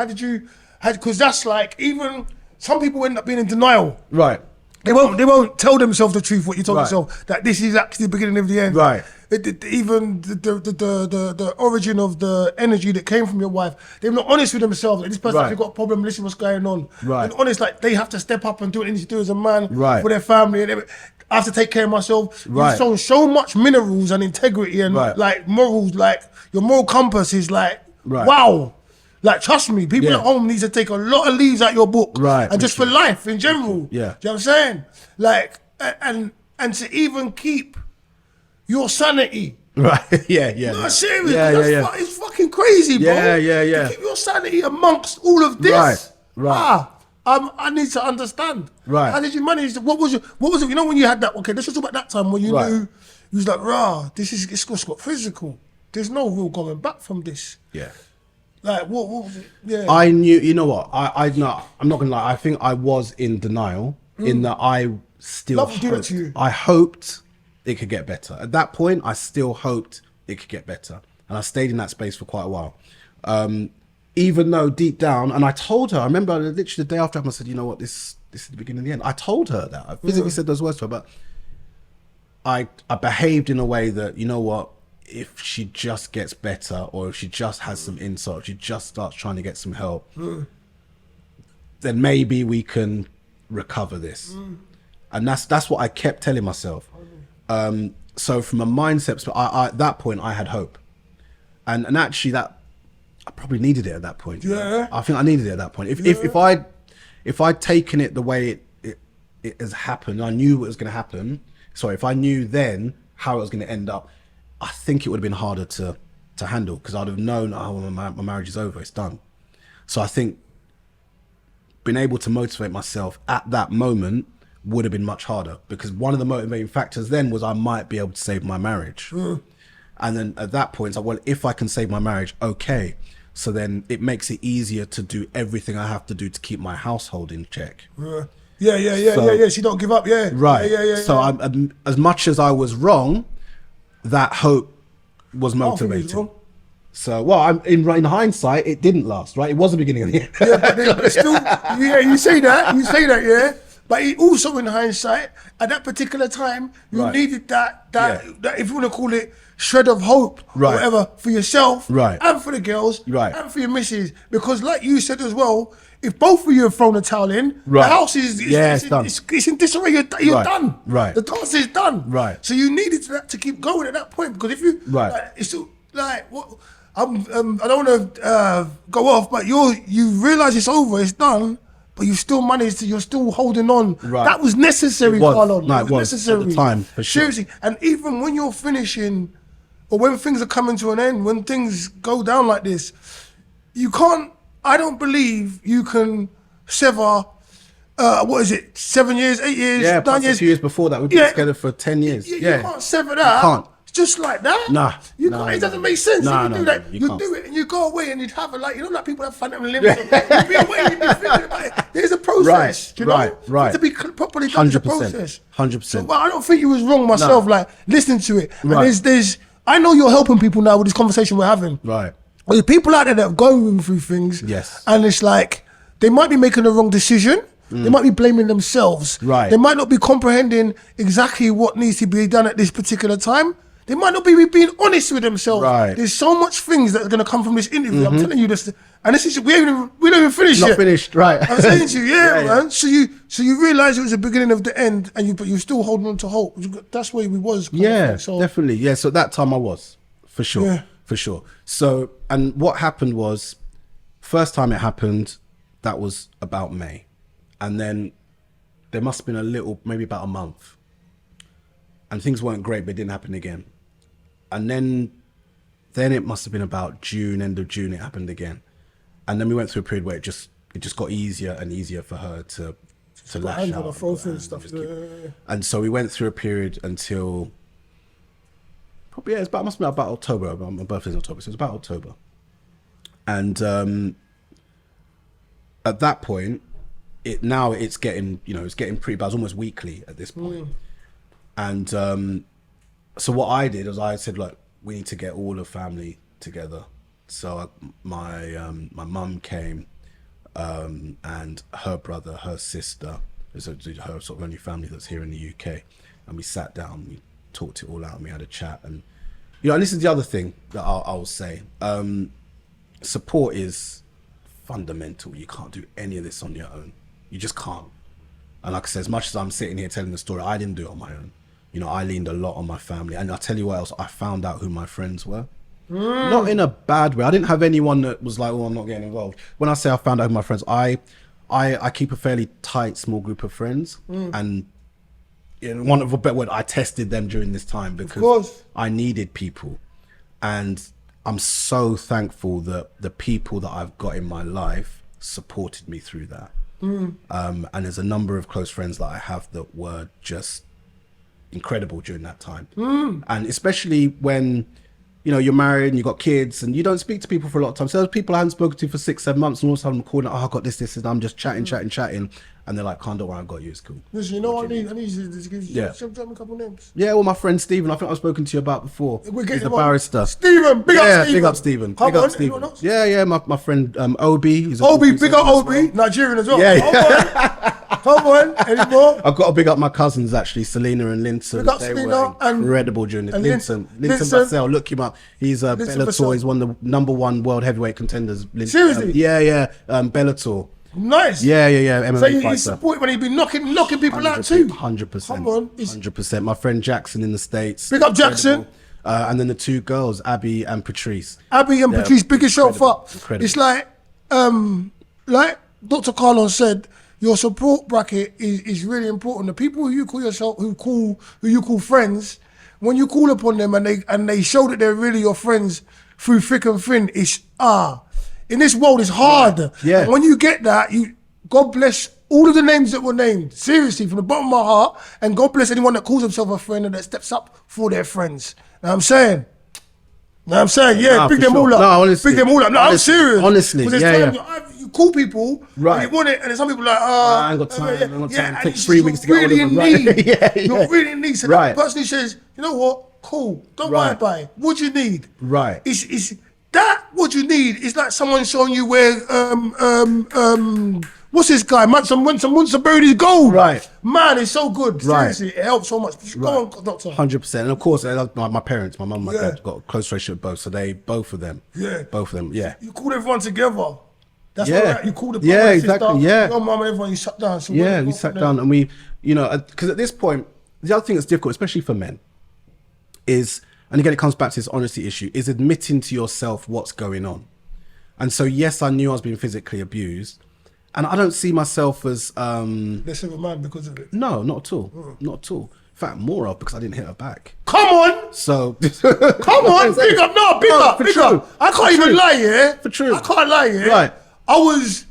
Because that's like, even some people end up being in denial. Right. They won't tell themselves the truth, what you told yourself, that this is actually the beginning of the end. Right. Even the origin of the energy that came from your wife, they're not honest with themselves. Like, this person actually got a problem, listen what's going on. Right. They're honest, like they have to step up and do what they need to do as a man for their family. And I have to take care of myself. Right. You've shown so much minerals and integrity and like morals, like your moral compass is like, wow. Like, trust me, people at home need to take a lot of leaves out your book. Right. And just for life in general. Yeah. Do you know what I'm saying? Like, and to even keep your sanity. Right. Yeah. No, seriously. Yeah. It's fucking crazy, bro. Yeah. To keep your sanity amongst all of this. Right. I need to understand. Right. How did you manage? What was it? You know, when you had that? Okay, let's just talk about that time when you knew you was like, it's got physical. There's no real going back from this. Yeah. Like what was it? Yeah. I knew. You know what? I'm not gonna lie. I think I was in denial in that I still Love to do that hoped, to you. I hoped it could get better. At that point, I still hoped it could get better. And I stayed in that space for quite a while. Even though deep down, and I told her, I remember literally the day after I said, you know what, this is the beginning of the end. I told her that. I physically said those words to her, but I behaved in a way that, you know what, if she just gets better, or if she just has some insight, if she just starts trying to get some help, then maybe we can recover this. And that's what I kept telling myself. So from a mindset, I at that point I had hope, and actually that I probably needed it at that point. Yeah. I think I needed it at that point. If I'd taken it the way it has happened, I knew what was going to happen. Sorry, if I knew then how it was going to end up, I think it would have been harder to handle, because I'd have known, oh, my marriage is over, it's done. So I think being able to motivate myself at that moment would have been much harder, because one of the motivating factors then was I might be able to save my marriage. And then at that point, it's like, well, if I can save my marriage, okay. So then it makes it easier to do everything I have to do to keep my household in check. Yeah. She don't give up. Yeah. Right. Yeah. So I'm, as much as I was wrong, that hope was motivating. So, well, in hindsight, it didn't last, right? It was the beginning of the end. Yeah, but then still, yeah, you say that, yeah. But it also, in hindsight, at that particular time, you needed that if you want to call it, shred of hope, or whatever, for yourself, and for the girls, and for your missus. Because like you said as well, if both of you have thrown a towel in, the house is done. It's in disarray, you're done. Right. The dance is done. Right. So you needed to keep going at that point, because if you, it's like, what, I don't want to go off, but you realise it's over, it's done, but you still managed to, you're still holding on. That was necessary, Carlon. No, it was necessary at the time, for sure. Seriously, and even when you're finishing, or when things are coming to an end, when things go down like this, you can't, I don't believe you can sever, 7 years, 8 years, 9 years. A few years before that, we've been together for 10 years. You can't sever that. You can't. Just like that. You can't. It doesn't make sense. No, if you do that, you you can't. do it and you go away and you'd have it like, you know, like people have phantom limits. You'd be away and you'd be thinking about it. There's a process, you know? Right. To be properly done, 100%. process. 100%. So, well, I don't think you was wrong myself, like, listening to it. And there's, I know you're helping people now with this conversation we're having. Right. Well, there's people out there that are going through things. Yes. And it's like, they might be making the wrong decision. They might be blaming themselves. Right. They might not be comprehending exactly what needs to be done at this particular time. They might not be being honest with themselves. Right. There's so much things that are going to come from this interview. I'm telling you this, and this is we don't even finish yet. Not finished, right? I'm saying to you, man. So you realise it was the beginning of the end, but you're still holding on to hope. That's where we was. So definitely, yeah. So at that time I was, for sure, for sure. So, and what happened was, first time it happened, that was about May, and then there must have been maybe about a month, and things weren't great, but it didn't happen again. And then it must have been about June, end of June, it happened again. And then we went through a period where it just got easier and easier for her to lash out. And so we went through a period until probably, must have been about October. My birthday's in October, so it was about October. And at that point, it's getting pretty bad. It's almost weekly at this point. And so what I did was I said, look, we need to get all the family together. So my mum came, and her brother, her sister, her sort of only family that's here in the UK, and we sat down, we talked it all out, and we had a chat. And and this is the other thing that I'll say, support is fundamental. You can't do any of this on your own. You just can't. And like I said, as much as I'm sitting here telling the story, I didn't do it on my own. I leaned a lot on my family. And I'll tell you what else, I found out who my friends were. Not in a bad way. I didn't have anyone that was like, I'm not getting involved. When I say I found out who my friends, I keep a fairly tight, small group of friends. And in one of a better word, I tested them during this time because I needed people. And I'm so thankful that the people that I've got in my life supported me through that. And there's a number of close friends that I have that were just incredible during that time. And especially when you know, you're married and you got kids and you don't speak to people for a lot of time. So there's people I hadn't spoken to for 6-7 months, and all of a sudden I'm calling, I got this, and I'm just chatting. And they're like, can't, don't worry, I got you, it's cool. Listen, you know what I need? I need you to give you a couple names. Yeah, well, my friend Stephen, I think I've spoken to you about before. He's the barrister. Stephen, big up Stephen. Big up Stephen. Yeah, my friend Obi. He's Obi, big up Obi, Nigerian as well. Yeah. Come on, any more? I've got to big up my cousins actually, Selena and Linton. Big up They Selena were incredible during this. Linton Bassell, look him up. He's Bellator. He's one of the #1 world heavyweight contenders. Seriously? Bellator. Nice. Yeah. MMA so you fighter. support when he been knocking people out too. 100%. Come on. 100%. My friend Jackson in the States. Big up Jackson. And then the 2 girls, Abby and Patrice. Patrice, big yourself up. Incredible. It's like Dr. Carlon said, your support bracket is really important. The people who you call friends, when you call upon them and they show that they're really your friends through thick and thin, it's in this world it's hard. Yeah. And when you get that, God bless all of the names that were named, seriously, from the bottom of my heart, and God bless anyone that calls himself a friend and that steps up for their friends. Know what I'm saying? Yeah, big them all up. No, honestly. Big them all up. No, I'm serious. Honestly, You call people, right? And you want it, and then some people are like, I ain't got time. It takes 3 weeks to get all of them. You're really in need. So that person who says, you know what, cool, don't worry about it. What do you need? Right. It's that what you need is like someone showing you where what's this guy? Man, someone buried his gold. Right. Man, it's so good. Right. Seriously, it helps so much. Go on, doctor. 100%. And of course, my parents, my mum and my dad got a close relationship with both. So both of them. Yeah. Both of them, yeah. You called everyone together. That's right. You called the brother and exactly. sister, Yeah. your mum and everyone, you sat down. So we sat down and we, you know, because at this point, the other thing that's difficult, especially for men, is, and again, it comes back to this honesty issue, is admitting to yourself what's going on. And so, yes, I knew I was being physically abused. And I don't see myself as... less of a man because of it? No, not at all. Not at all. In fact, more of because I didn't hit her back. Come on! So... Come on! Big up! No, big up! Big up! I can't even lie, yeah? For true. I can't lie, yeah? Right. I was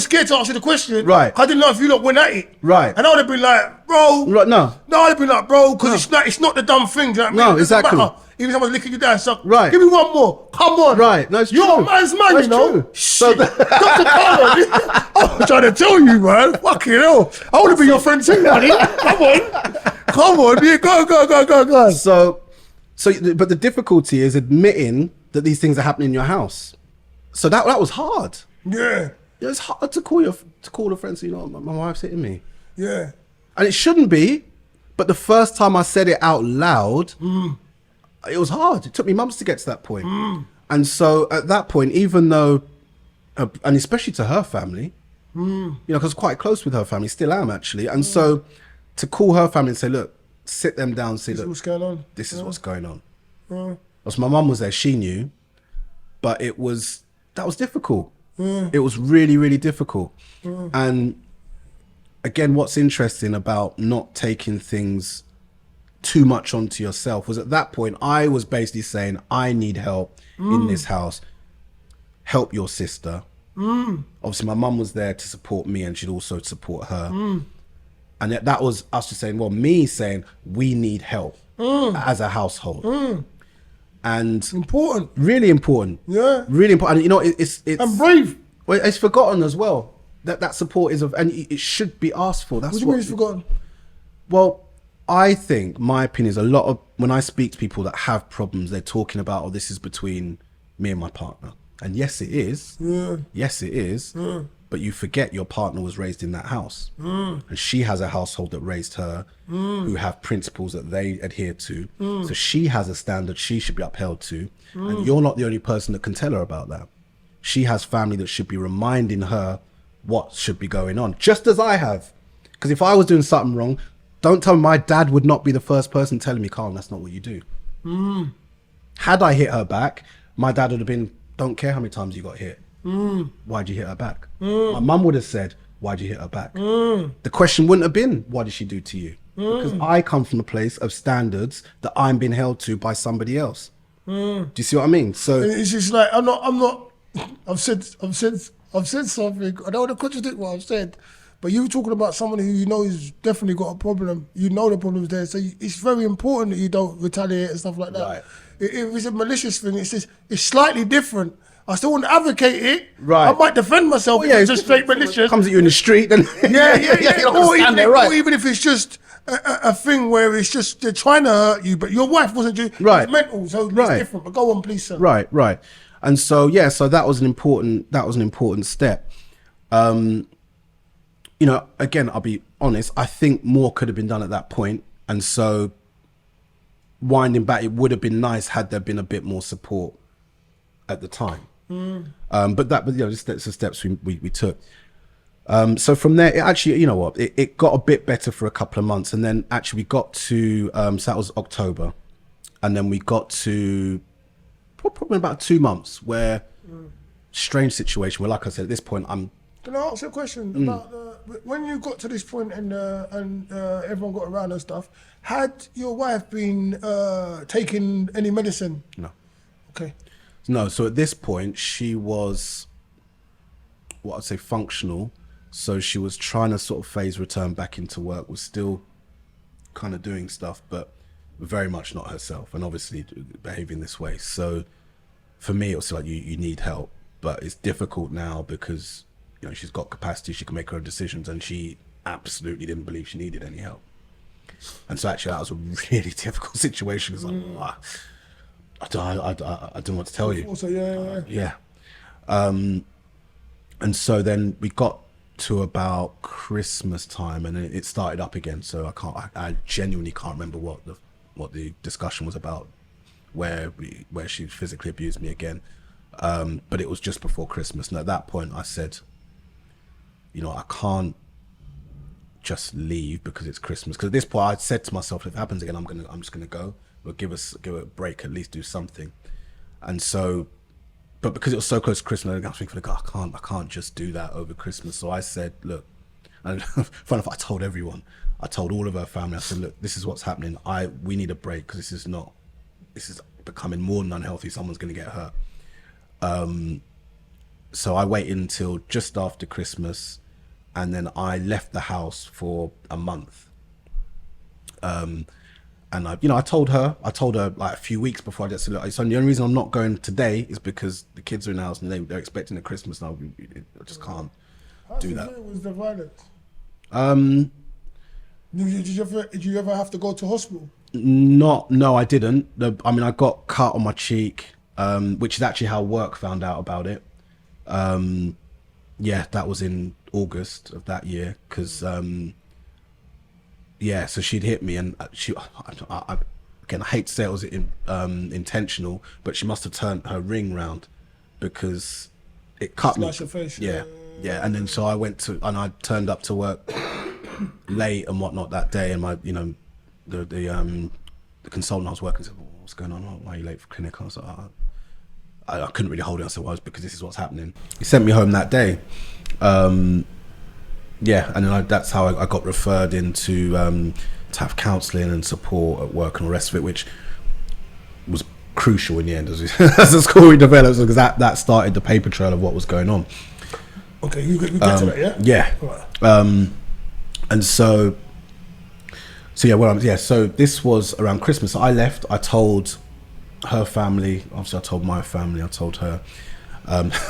scared to ask you the question. Right. I didn't know if you lot went at it. Right. And I would have been like, bro. Right, no. No, I'd have been like, bro, because it's not the dumb thing. Do you know what I mean? No, exactly. Even someone's licking you down, so right. Give me one more. Come on. Right. No, it's You're true. a man's man, That's you know. True. So Dr. Carlon, I'm trying to tell you, man. Fucking hell. I want to be your friend too, buddy. Come on. Yeah, go. So, but the difficulty is admitting that these things are happening in your house. So that was hard. Yeah. It's hard to call a friend, so, you know, my wife's hitting me. Yeah. And it shouldn't be, but the first time I said it out loud, it was hard. It took me months to get to that point. And so at that point, even though, and especially to her family, you know, because I was quite close with her family, still am actually. And so to call her family and say, look, sit them down and say, look, what's going on? This is what's going on. Because my mum was there, she knew, but that was difficult. It was really, really difficult. And again, what's interesting about not taking things too much onto yourself was at that point, I was basically saying, I need help in this house. Help your sister. Obviously, my mum was there to support me and she'd also support her. And that was us just saying, well, me saying, we need help as a household. And important, really important, really important. And you know, it's and brave. Well, it's forgotten as well. That support is and it should be asked for. That's what do you mean it's forgotten? Well, I think my opinion is a lot of when I speak to people that have problems, they're talking about, oh, this is between me and my partner. And yes, it is. Yes, it is. But you forget your partner was raised in that house. And she has a household that raised her, who have principles that they adhere to. So she has a standard she should be upheld to. And you're not the only person that can tell her about that. She has family that should be reminding her what should be going on, just as I have. Because if I was doing something wrong, don't tell me my dad would not be the first person telling me, Carl, that's not what you do. Had I hit her back, my dad would have been, don't care how many times you got hit. Why'd you hit her back? My mum would have said, why'd you hit her back? The question wouldn't have been, what did she do to you? Because I come from a place of standards that I'm being held to by somebody else. Do you see what I mean? So it's just like, I've said something. I don't want to contradict what I've said, But you're talking about someone who you know has definitely got a problem. You know the problem's there, so it's very important that you don't retaliate and stuff like that. Right. If it's a malicious thing, it's slightly different. I still want to advocate it. Right. I might defend myself if it's just straight malicious. Comes at you in the street, then Yeah. or Or even if it's just a thing where it's just they're trying to hurt you, but your wife wasn't doing Right. it's mental, so it's different. But go on, please, sir. Right. And so so that was an important step. You know, again, I'll be honest, I think more could have been done at that point. And so winding back, it would have been nice had there been a bit more support at the time. But you know, that's the steps we took. So from there, it actually, you know what, it got a bit better for a couple of months, and then actually we got to so that was October, and then we got to probably about 2 months where strange situation where, like I said, at this point Can I ask you a question about when you got to this point and everyone got around and stuff? Had your wife been taking any medicine? no. Okay. No, so at this point she was what I'd say functional. So she was trying to sort of phase return back into work, was still kind of doing stuff, but very much not herself, and obviously behaving this way. So for me, it was like you need help, but it's difficult now because, you know, she's got capacity, she can make her own decisions, and she absolutely didn't believe she needed any help. And so actually that was a really difficult situation. It's like, I don't know what to tell you. Also, Yeah. And so then we got to about Christmas time, and it started up again. So I genuinely can't remember what the discussion was about, where she physically abused me again. But it was just before Christmas, and at that point I said, you know, I can't just leave because it's Christmas. Because at this point I'd said to myself, if it happens again, I'm just gonna go. But give it a break, at least do something. And so, but because it was so close to Christmas, I was thinking, I can't just do that over Christmas. So I said, look, and funny enough, I told everyone, I told all of her family, I said, look, this is what's happening. We need a break because this is becoming more than unhealthy. Someone's going to get hurt. So I waited until just after Christmas, and then I left the house for a month. And I told her like a few weeks before I just said, look, so the only reason I'm not going today is because the kids are in the house and they're expecting a Christmas, and I just can't do that. Was the violence? Did you ever have to go to hospital? No, I didn't. I mean, I got cut on my cheek, which is actually how work found out about it. Yeah, that was in August of that year, because yeah, so she'd hit me, and again, I hate to say it was intentional, but she must have turned her ring round because it cut me. Your face. Yeah. And then so I turned up to work late and whatnot that day, and my, you know, the consultant I was working said, well, what's going on? Why are you late for clinic? I was like, I couldn't really hold it. I said, well, it's because this is what's happening. He sent me home that day. Yeah, and then that's how I got referred into to have counselling and support at work and the rest of it, which was crucial in the end as the story develops, because that started the paper trail of what was going on. Okay, you get to that, yeah? Yeah. Right. And so so this was around Christmas. I left. I told her family. Obviously, I told my family. I told her.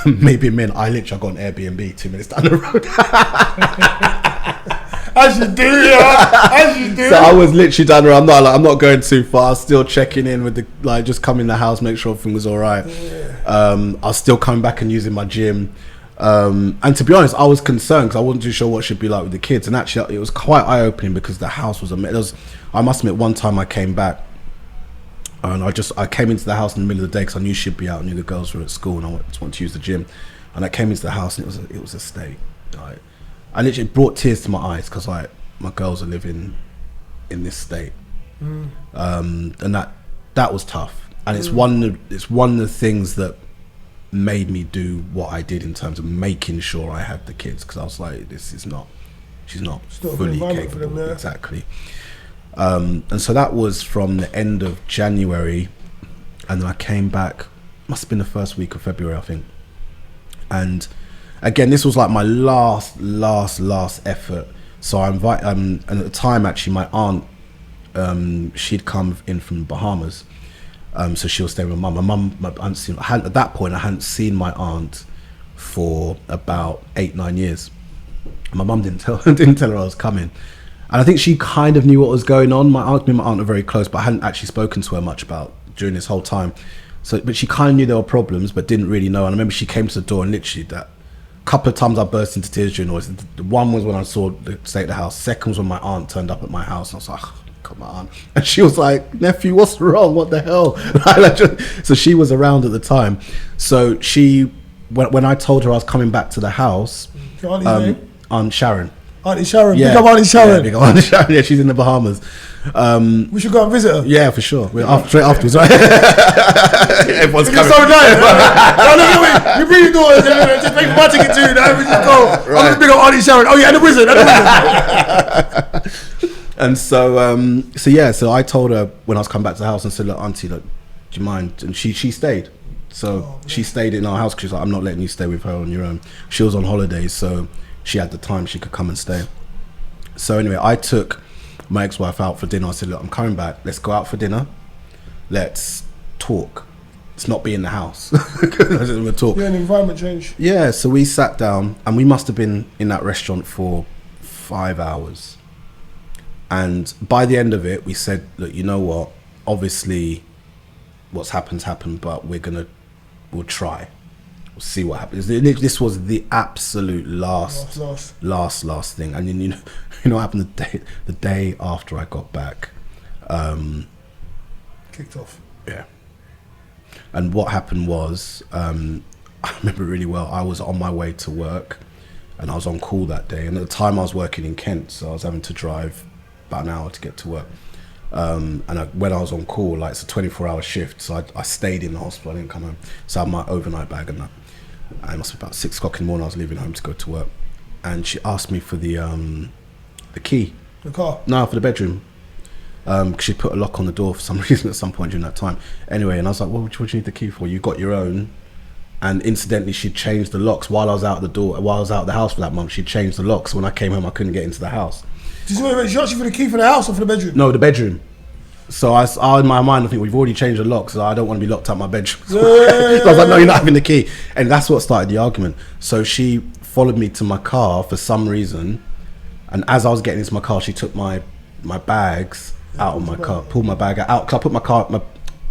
Maybe I literally got an Airbnb 2 minutes down the road. As you do, yeah. As you do. So I was literally down the road. I'm not going too far. I was still checking in with just come in the house, make sure everything was all right. Yeah. I was still coming back and using my gym. And to be honest, I was concerned because I wasn't too sure what it should be like with the kids. And actually, it was quite eye-opening because the house was I must admit, one time I came back, and I came into the house in the middle of the day because I knew she'd be out. I knew the girls were at school, and I just wanted to use the gym. And I came into the house, and it was a state. Like, I literally brought tears to my eyes because my girls are living in this state, and that was tough. And it's one of the things that made me do what I did in terms of making sure I had the kids, because I was like, she's not fully capable. Them, yeah. Exactly. And so that was from the end of January, and then I came back, must have been the first week of February, I think. And again, this was like my last effort. So I invite, and at the time, actually, my aunt, she'd come in from the Bahamas. So she was staying with my mum. At that point, I hadn't seen my aunt for about 8-9 years. My mum didn't tell her I was coming. And I think she kind of knew what was going on. Me and my aunt are very close, but I hadn't actually spoken to her much about during this whole time. So, but she kind of knew there were problems, but didn't really know. And I remember she came to the door, and literally that couple of times I burst into tears during noise. The one was when I saw the state of the house. Second was when my aunt turned up at my house, and I was like, oh, God, my aunt. And she was like, nephew, what's wrong? What the hell? So she was around at the time. So when I told her I was coming back to the house, Aunt Sharon. Auntie Sharon, Yeah. Big up Auntie Sharon. Yeah, big up Auntie Sharon. Yeah, she's in the Bahamas. We should go and visit her. Yeah, for sure. Straight afterwards, right? Everyone's coming. So nice. No, you bring your daughters and just make my ticket too. Now we just go. Right. I'm just big up Auntie Sharon. Oh yeah, and the wizard. And so I told her when I was coming back to the house and said, look, Auntie, look, do you mind? And she stayed. So she stayed in our house because she's like, I'm not letting you stay with her on your own. She was on holidays, so she had the time she could come and stay. So anyway, I took my ex-wife out for dinner. I said, look, I'm coming back. Let's go out for dinner. Let's talk. Let's not be in the house. We'll talk. Yeah, an environment change. Yeah, so we sat down and we must have been in that restaurant for 5 hours. And by the end of it, we said, look, you know what? Obviously, what's happened, but we'll try. We'll see what happens. This was the absolute last thing. And then, you know what happened the day after I got back? Kicked off. Yeah. And what happened was, I remember really well, I was on my way to work and I was on call that day. And at the time I was working in Kent, so I was having to drive about an hour to get to work. When I was on call, like it's a 24-hour shift, so I stayed in the hospital. I didn't come home. So I had my overnight bag and that. And it must be about 6 o'clock in the morning. I was leaving home to go to work, and she asked me for the key. The car? No, for the bedroom. Because she put a lock on the door for some reason at some point during that time. Anyway, and I was like, well, what do you need the key for? You got your own. And incidentally, she'd changed the locks while I was out the door. While I was out of the house for that month, she'd changed the locks. So when I came home, I couldn't get into the house. Did she ask you for the key for the house or for the bedroom? No, the bedroom. So I in my mind, I think we've already changed the locks, so I don't want to be locked out my bedroom. So I was like, no, you're not having the key. And that's what started the argument. So she followed me to my car for some reason. And as I was getting into my car, she took my bags out of my car, pulled my bag out. Cause I put my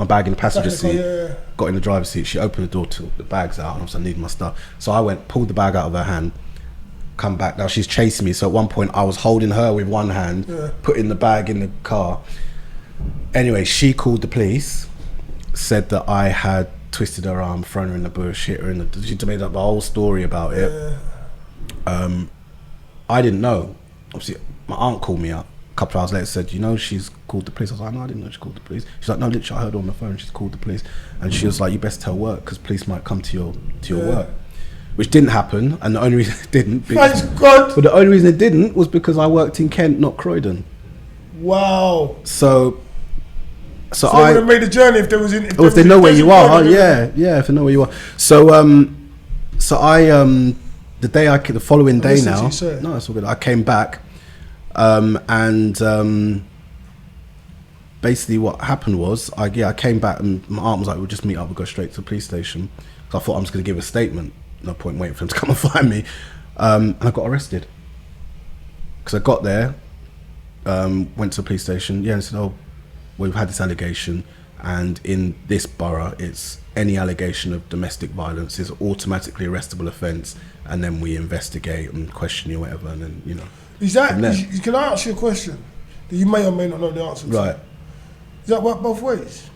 bag in the passenger seat, got in the driver's seat. She opened the door, took the bags out, and I was like, I need my stuff. So I went, pulled the bag out of her hand, come back. Now she's chasing me. So at one point I was holding her with one hand, putting the bag in the car. Anyway, she called the police, said that I had twisted her arm, thrown her in the bush, hit her in the... She made up a whole story about it. I didn't know. Obviously, my aunt called me up a couple of hours later, said, you know, she's called the police. I was like, no, I didn't know she called the police. She's like, no, literally, I heard her on the phone, she's called the police. And she was like, you best tell work, because police might come to your work. Which didn't happen, and the only reason it didn't... Thanks God! But the only reason it didn't was because I worked in Kent, not Croydon. Wow. So they would have made the journey if there was in. If they know where you are, if they know where you are. So I the following day now. No, that's all good. I came back, and basically what happened was I came back and my aunt was like, we'll just meet up, we'll go straight to the police station. So I thought I'm just going to give a statement. No point waiting for them to come and find me. And I got arrested because I got there, went to the police station. Yeah, and said, oh, we've had this allegation, and in this borough, it's any allegation of domestic violence is automatically arrestable offence, and then we investigate and question you, whatever, and then, you know. Is that? Can I ask you a question that you may or may not know the answer to? Right. Does that work both ways?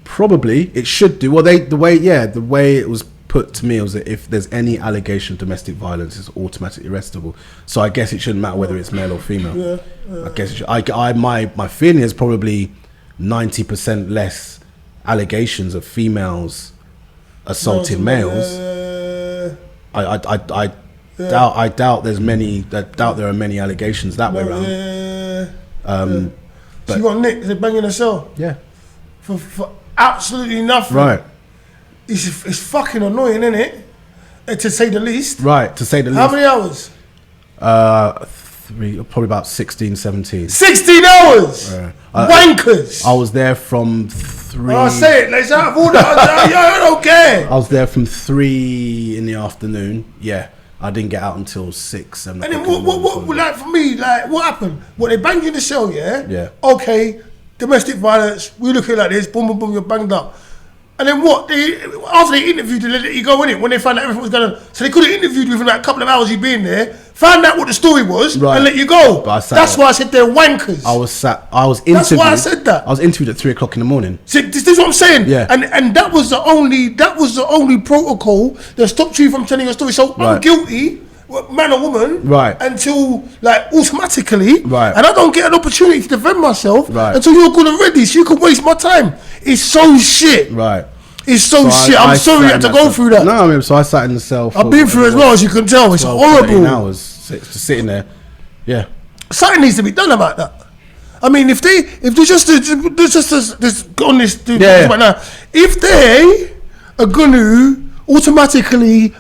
Probably, it should do. Well, the way it was put to me was that if there's any allegation of domestic violence, it's automatically arrestable. So I guess it shouldn't matter whether it's male or female. I guess it should. My feeling is probably 90% less allegations of females assaulting males. I doubt there's many. I doubt there are many allegations that way around. But she got nicked. They're banging a cell. Yeah. For absolutely nothing. Right. It's fucking annoying, isn't it? To say the least. Right, to say the least. How many hours? Probably about 16, 17. 16 hours! Wankers! I was there from 3... Oh, say it, let's have all that. I don't care. I was there from 3 in the afternoon. Yeah. I didn't get out until 6, 7 And then what, like for me, like what happened? What, they banged you in the cell, yeah? Yeah. Okay, domestic violence, we look at it like this, boom, boom, boom, you're banged up. And then what? After they interviewed you, they let you go in it when they found out everything was going on. So they could have interviewed you within like a couple of hours you'd been there, found out what the story was, and let you go. That's why I said they're wankers. I was interviewed. That's why I said that. I was interviewed at 3 o'clock in the morning. See, this is what I'm saying. Yeah. And that was the only protocol that stopped you from telling your story. So I'm guilty, man or woman, until like automatically, and I don't get an opportunity to defend myself until you're good and ready, so you can waste my time. It's so shit. It's so shit. I'm sorry you had to go through that. No, I mean, so I sat in the cell. I've been through as well, as you can tell. It's horrible. Hours just sitting there. Yeah. Something needs to be done about that. I mean, if they just on this right now, if they are going to automatically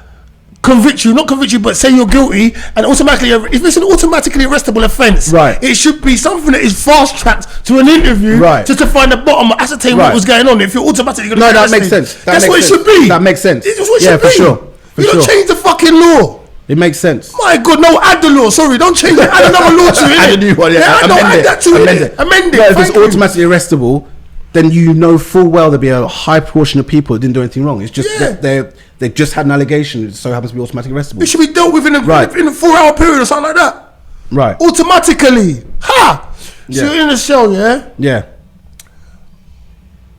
not convict you, but say you're guilty, and automatically, if it's an automatically arrestable offence, it should be something that is fast tracked to an interview, just to find the bottom, ascertain what was going on. If you're automatically going to that makes sense. That's what it should be. That makes sense. That's what it should be. For sure. You don't change the fucking law. It makes sense. My God, no, add the law. Sorry, don't change it. Add another law to it. Add a new one. Add that to it. Amend it. If it's automatically arrestable, then you know full well there'll be a high proportion of people that didn't do anything wrong. It's just that they just had an allegation. It so happens to be automatically arrestable. It should be dealt with in a 4-hour period or something like that. Right. Automatically. Ha! So you're in the cell, Yeah.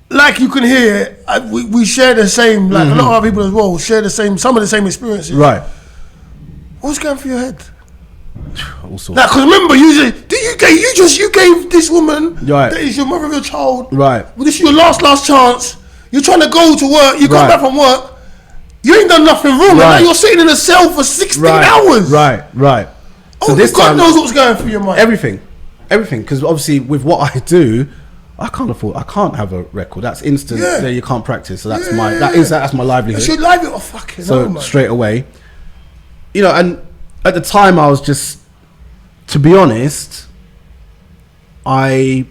Like you can hear, we share the same, like a lot of other people as well, share some of the same experiences. Right. What's going through your head? All sorts. Like, cause remember, you gave this woman that is your mother of your child. Right. Well, this is your last chance. You're trying to go to work. You come back from work. You ain't done nothing wrong. Now you're sitting in a cell for 16 hours. Right. So this God knows what's going through your mind. Everything. Because obviously with what I do, I can't have a record. That's instant. Yeah. You can't practice. So that's that's my livelihood. You should live it or fucking so straight away. You know, and at the time I was just, to be honest, I'll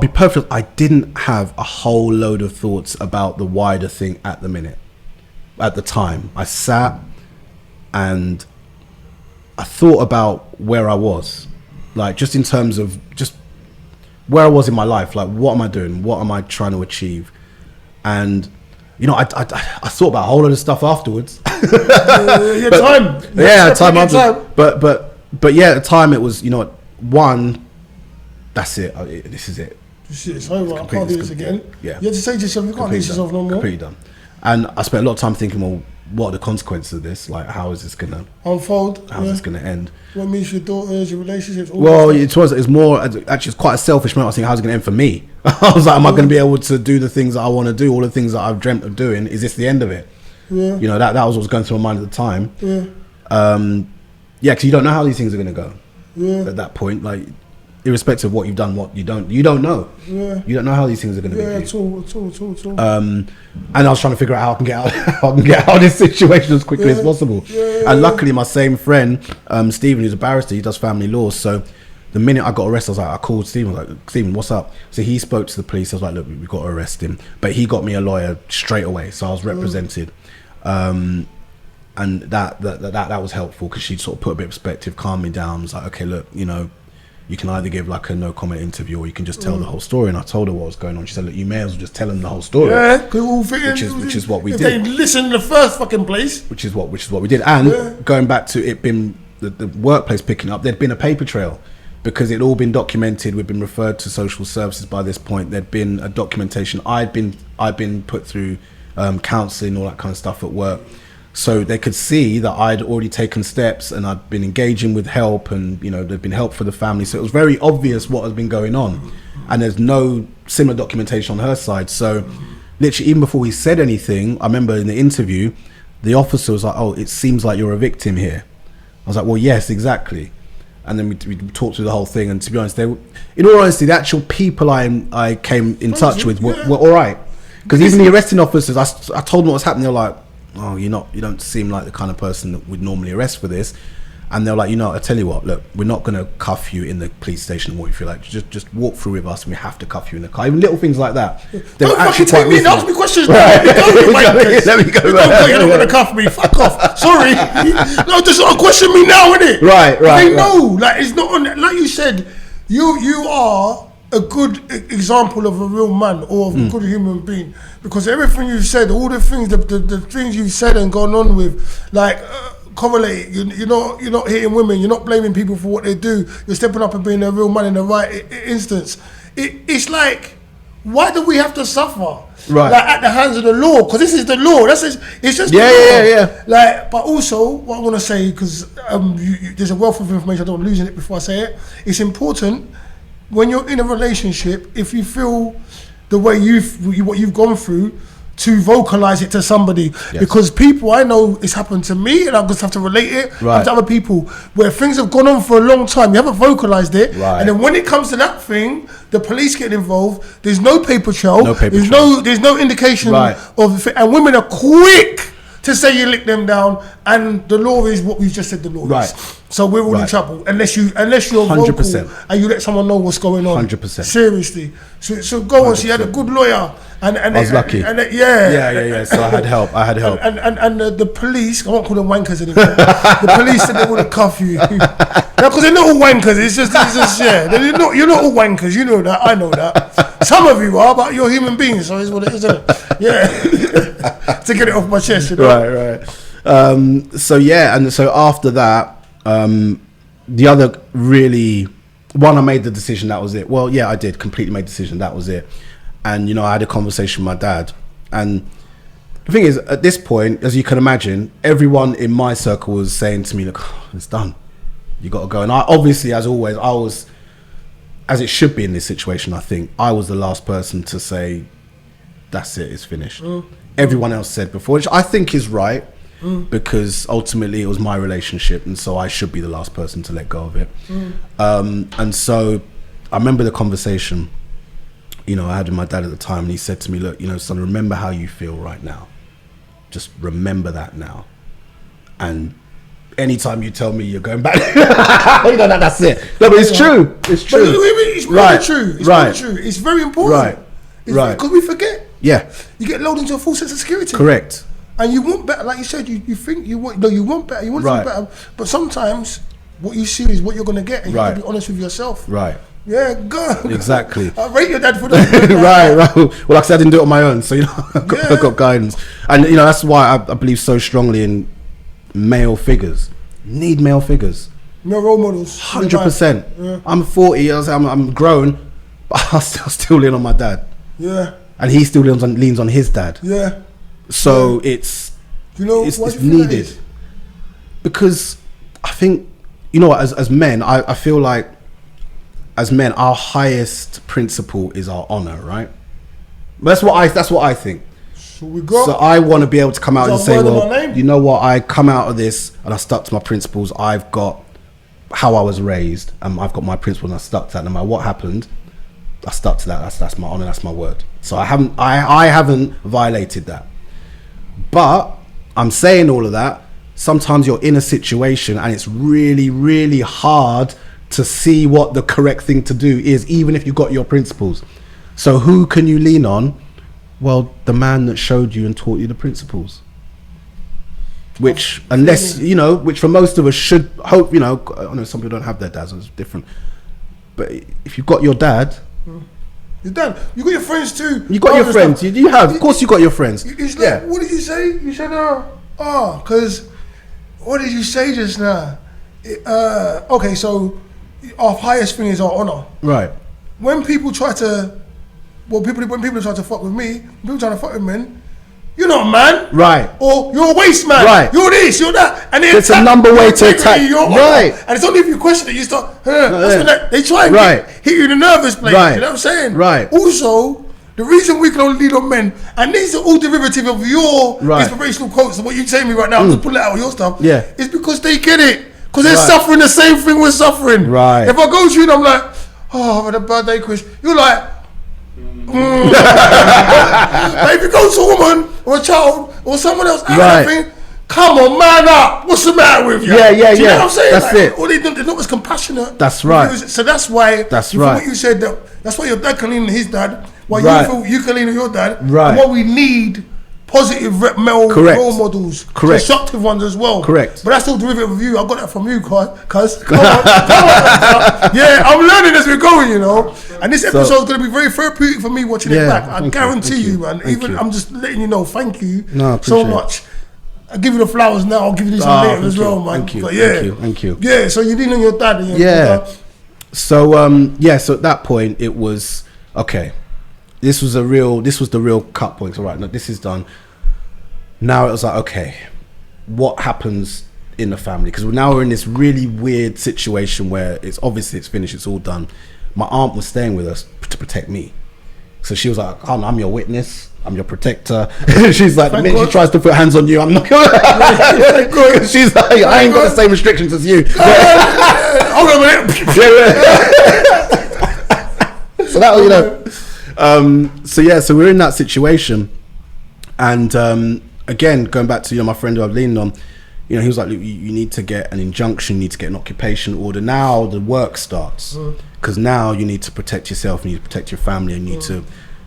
be perfect. I didn't have a whole load of thoughts about the wider thing at the minute. At the time, I sat and I thought about where I was, like just in terms of just where I was in my life. Like, what am I doing? What am I trying to achieve? And you know, I thought about a whole lot of stuff afterwards. Time. Yeah, time after. But yeah, at the time it was, you know, that's it. This is it. It's over. I can't do this again. Yeah. You have to say to yourself, you can't do this yourself no more. Completely done. And I spent a lot of time thinking, well, what are the consequences of this? Like, how is this gonna unfold? How's this gonna end? What means your daughters, your relationships? Well, it's more actually, it's quite a selfish moment. I was thinking, how's it gonna end for me? I was like, am I gonna be able to do the things that I want to do? All the things that I've dreamt of doing. Is this the end of it? Yeah. You know, that was what was going through my mind at the time. Yeah. Yeah, because you don't know how these things are gonna go. Yeah. At that point, like, irrespective of what you've done, what you don't know. Yeah. You don't know how these things are going to be. Yeah, at all. And I was trying to figure out how I can get out of this situation as quickly as possible. And luckily, my same friend, Stephen, who's a barrister, he does family law. So the minute I got arrested, I called Stephen. I was like, Stephen, what's up? So he spoke to the police. I was like, look, we've got to arrest him. But he got me a lawyer straight away. So I was represented. And that was helpful because she sort of put a bit of perspective, calmed me down. I was like, okay, look, you know, you can either give like a no comment interview or you can just tell the whole story. And I told her what was going on. She said, look, you may as well just tell them the whole story. Yeah, because which is what we did. They listen in the first fucking place. Which is what we did. And going back to it being the workplace picking up, there'd been a paper trail because it'd all been documented. We'd been referred to social services by this point. There'd been a documentation. I'd been put through counselling, all that kind of stuff at work. So they could see that I'd already taken steps and I'd been engaging with help, and you know, there'd been help for the family. So it was very obvious what had been going on, and there's no similar documentation on her side. So literally, even before he said anything, I remember in the interview, the officer was like, "Oh, it seems like you're a victim here." I was like, "Well, yes, exactly." And then we talked through the whole thing. And to be honest, in all honesty, the actual people I came in touch with were all right. Because even the arresting officers, I told them what was happening. They're like, oh, you don't seem like the kind of person that would normally arrest for this. And they're like, I tell you what, look, we're not going to cuff you in the police station and what you feel like. Just walk through with us and we have to cuff you in the car. Even little things like that. They were actually quite take me and ask me questions. Right. Let me go. You're not going to cuff me. Fuck off. Sorry. No, just don't question me now, innit? Right. They know. Like, it's not on. Like you said, you are a good example of a real man or of a good human being, because everything you've said, all the things, the things you've said and gone on with, like. Correlate. You're not hitting women. You're not blaming people for what they do. You're stepping up and being a real man in the right instance. It's like, why do we have to suffer? Right. Like at the hands of the law? Because this is the law. It's just the law. Yeah. Like, but also what I want to say, because there's a wealth of information. I don't want to lose it before I say it. It's important when you're in a relationship, if you feel the way what you've gone through, to vocalize it to somebody, because people, I know it's happened to me, and I just have to relate it to other people where things have gone on for a long time. You haven't vocalized it, and then when it comes to that thing, the police get involved. There's no paper trail. There's no indication of the thing, and women are quick to say you lick them down, and the law is what we've just said. The law is. So we're all in trouble unless you're 100%. Vocal and you let someone know what's going on. 100%. Seriously. So go 100%. On. She had a good lawyer, and I was lucky. Yeah. So I had help. And the police, I won't call them wankers anymore. The police said they would have cuffed you. Because they're not all wankers. It's just you're not all wankers. You know that. I know that. Some of you are, but you're human beings. So it's what it is, isn't it? Yeah. To get it off my chest. You know? Right. So after that. The other really one, I made the decision, that was it. Well, yeah, I did completely make the decision, that was it. And I had a conversation with my dad, and the thing is, at this point, as you can imagine, everyone in my circle was saying to me, look, it's done, you got to go. And I obviously, as always, I was, as it should be in this situation, I think I was the last person to say that's it, it's finished. Everyone else said before, which I think is right. Because ultimately it was my relationship, and so I should be the last person to let go of it. And so I remember the conversation I had with my dad at the time, and he said to me, look, son, remember how you feel right now. Just remember that now. And anytime you tell me you're going back, that's it. No, but it's true. It's true. It's really true. It's really true. It's very important. Right. Because we forget. Yeah. You get lulled into a false sense of security. Correct. And you want better, like you said, you think you want better, you want something better. But sometimes what you see is what you're going to get, and you have to be honest with yourself. Right. Yeah, go. Exactly. I rate your dad for that. Right. Well, like I said, I didn't do it on my own, so I got guidance, and that's why I believe so strongly in male figures. Need male figures. No role models. 100%. I'm 40. I'm grown, but I still lean on my dad. Yeah. And he still leans on his dad. Yeah. So it's needed, because I think as men, I feel like as men our highest principle is our honor, right? That's what I think. So I want to be able to come out and say, well, you know what, I come out of this and I stuck to my principles. I've got how I was raised, and I've got my principles, and I stuck to that. No matter what happened, I stuck to that. That's my honor. That's my word. So I haven't violated that. But I'm saying all of that, sometimes you're in a situation and it's really, really hard to see what the correct thing to do is, even if you've got your principles. So who can you lean on? Well, the man that showed you and taught you the principles. Which, unless, which for most of us should hope, I know some people don't have their dads, it's different. But if you've got your dad... You're done. You got your friends too. You got your friends. You have. Of course you got your friends. What did you say? You said, because what did you say just now? Okay, so our highest thing is our honor. Right. When people try to, when people try to fuck with me, people try to fuck with men, you're not a man. Right. Or you're a waste man. Right. You're this, you're that. And it's a number way to attack. Right. And it's only if you question it, you start, they try and hit you in the nervous place. Right. You know what I'm saying? Right. Also, the reason we can only lead on men, and these are all derivative of your inspirational quotes, and what you're saying me right now, I'm just pulling it out of your stuff, is because they get it. Because they're suffering the same thing we're suffering. Right. If I go to you and I'm like, oh, I've had a bad day, Chris, you're like, But if you go to a woman or a child or someone else, anything, come on, man up. What's the matter with you? Yeah. Do you know what I'm saying? That's it. Or they're not as compassionate. That's right. So that's why. That's from right. What you said, that's why your dad can lean on his dad. Why you can lean on your dad. Right. And what we need. Positive male role models, constructive ones as well. Correct. But that's still derivative of you. I got that from you, cuz. Come on. Yeah, I'm learning as we're going, you know. And this episode is going to be very therapeutic for me watching it back. I guarantee you, man. I'm just letting you know. Thank you so much. I'll give you the flowers now. I'll give you these later as well, man. Thank you. But yeah, Thank you. Yeah. So you lean on your dad. And your brother. So so at that point it was okay. This was the real cut point. All right, no, this is done. Now it was like, okay, what happens in the family? Because now we're in this really weird situation where it's finished, it's all done. My aunt was staying with us to protect me. So she was like, oh, I'm your witness, I'm your protector. She's like, the minute she tries to put hands on you, I'm not gonna. She's like, I ain't got the same restrictions as you. Hold on a minute. So that was, you know. So we're in that situation, and again, going back to my friend who I've leaned on, he was like, look, you need to get an injunction, you need to get an occupation order. Now the work starts, because now you need to protect yourself, you need to protect your family, and you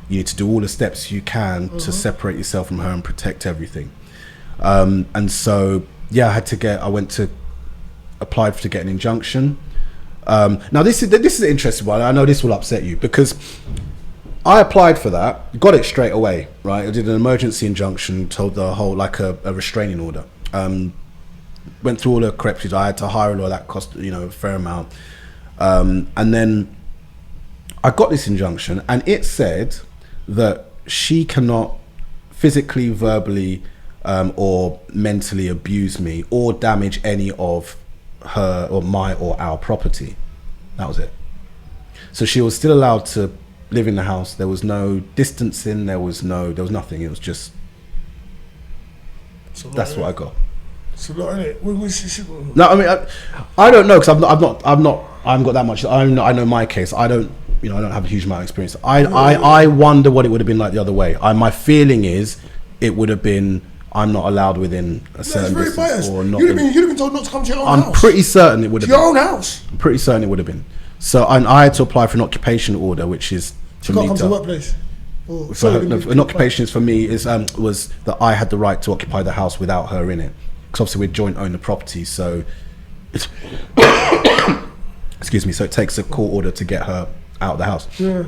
need to do all the steps you can to separate yourself from her and protect everything. And so I went to apply to get an injunction. Now this is an interesting one. I know this will upset you, because I applied for that, got it straight away, right? I did an emergency injunction, told the whole, like a restraining order. Went through all the correct procedures. I had to hire a lawyer, that cost, a fair amount. And then I got this injunction, and it said that she cannot physically, verbally, or mentally abuse me or damage any of her or my or our property. That was it. So she was still allowed to live in the house. There was no distancing, there was nothing. It was just, that's what I got. It's a lot, innit? No, I mean, I don't know, because I haven't got that much. I know my case. I don't have a huge amount of experience. I wonder what it would have been like the other way. My feeling is it would have been, I'm not allowed within a certain distance, or not. You'd have been told not to come to your own house. I'm pretty certain it would have been. Your own house. I'm pretty certain it would have been. So I had to apply for an occupation order, which is for me. You can't come to the workplace. An occupation is for me was that I had the right to occupy the house without her in it, because obviously we joint own the property. So, excuse me. So it takes a court order to get her out of the house. Yeah.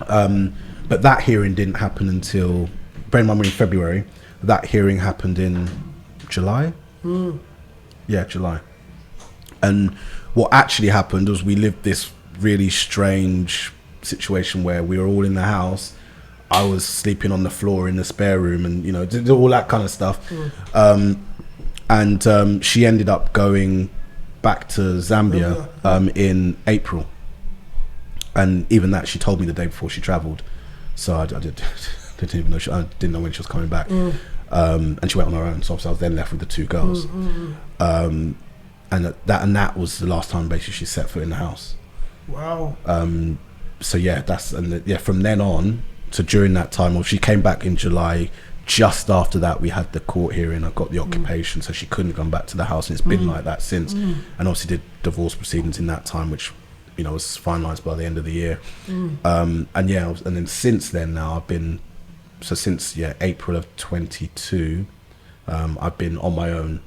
But that hearing didn't happen until, bear in mind we're in February. That hearing happened in July. Yeah, July. And what actually happened was we lived this really strange situation where we were all in the house. I was sleeping on the floor in the spare room, and did all that kind of stuff. And she ended up going back to Zambia in April, and even that she told me the day before she travelled. So I didn't even know I didn't know when she was coming back. And she went on her own, so obviously I was then left with the two girls. And that was the last time basically she set foot in the house. Wow. So from then on to during that time, well, she came back in July. Just after that, we had the court hearing. I got the occupation, so she couldn't come back to the house, and it's been like that since. And obviously did divorce proceedings in that time, which was finalised by the end of the year. And then since then, now I've been, so since April of 22, I've been on my own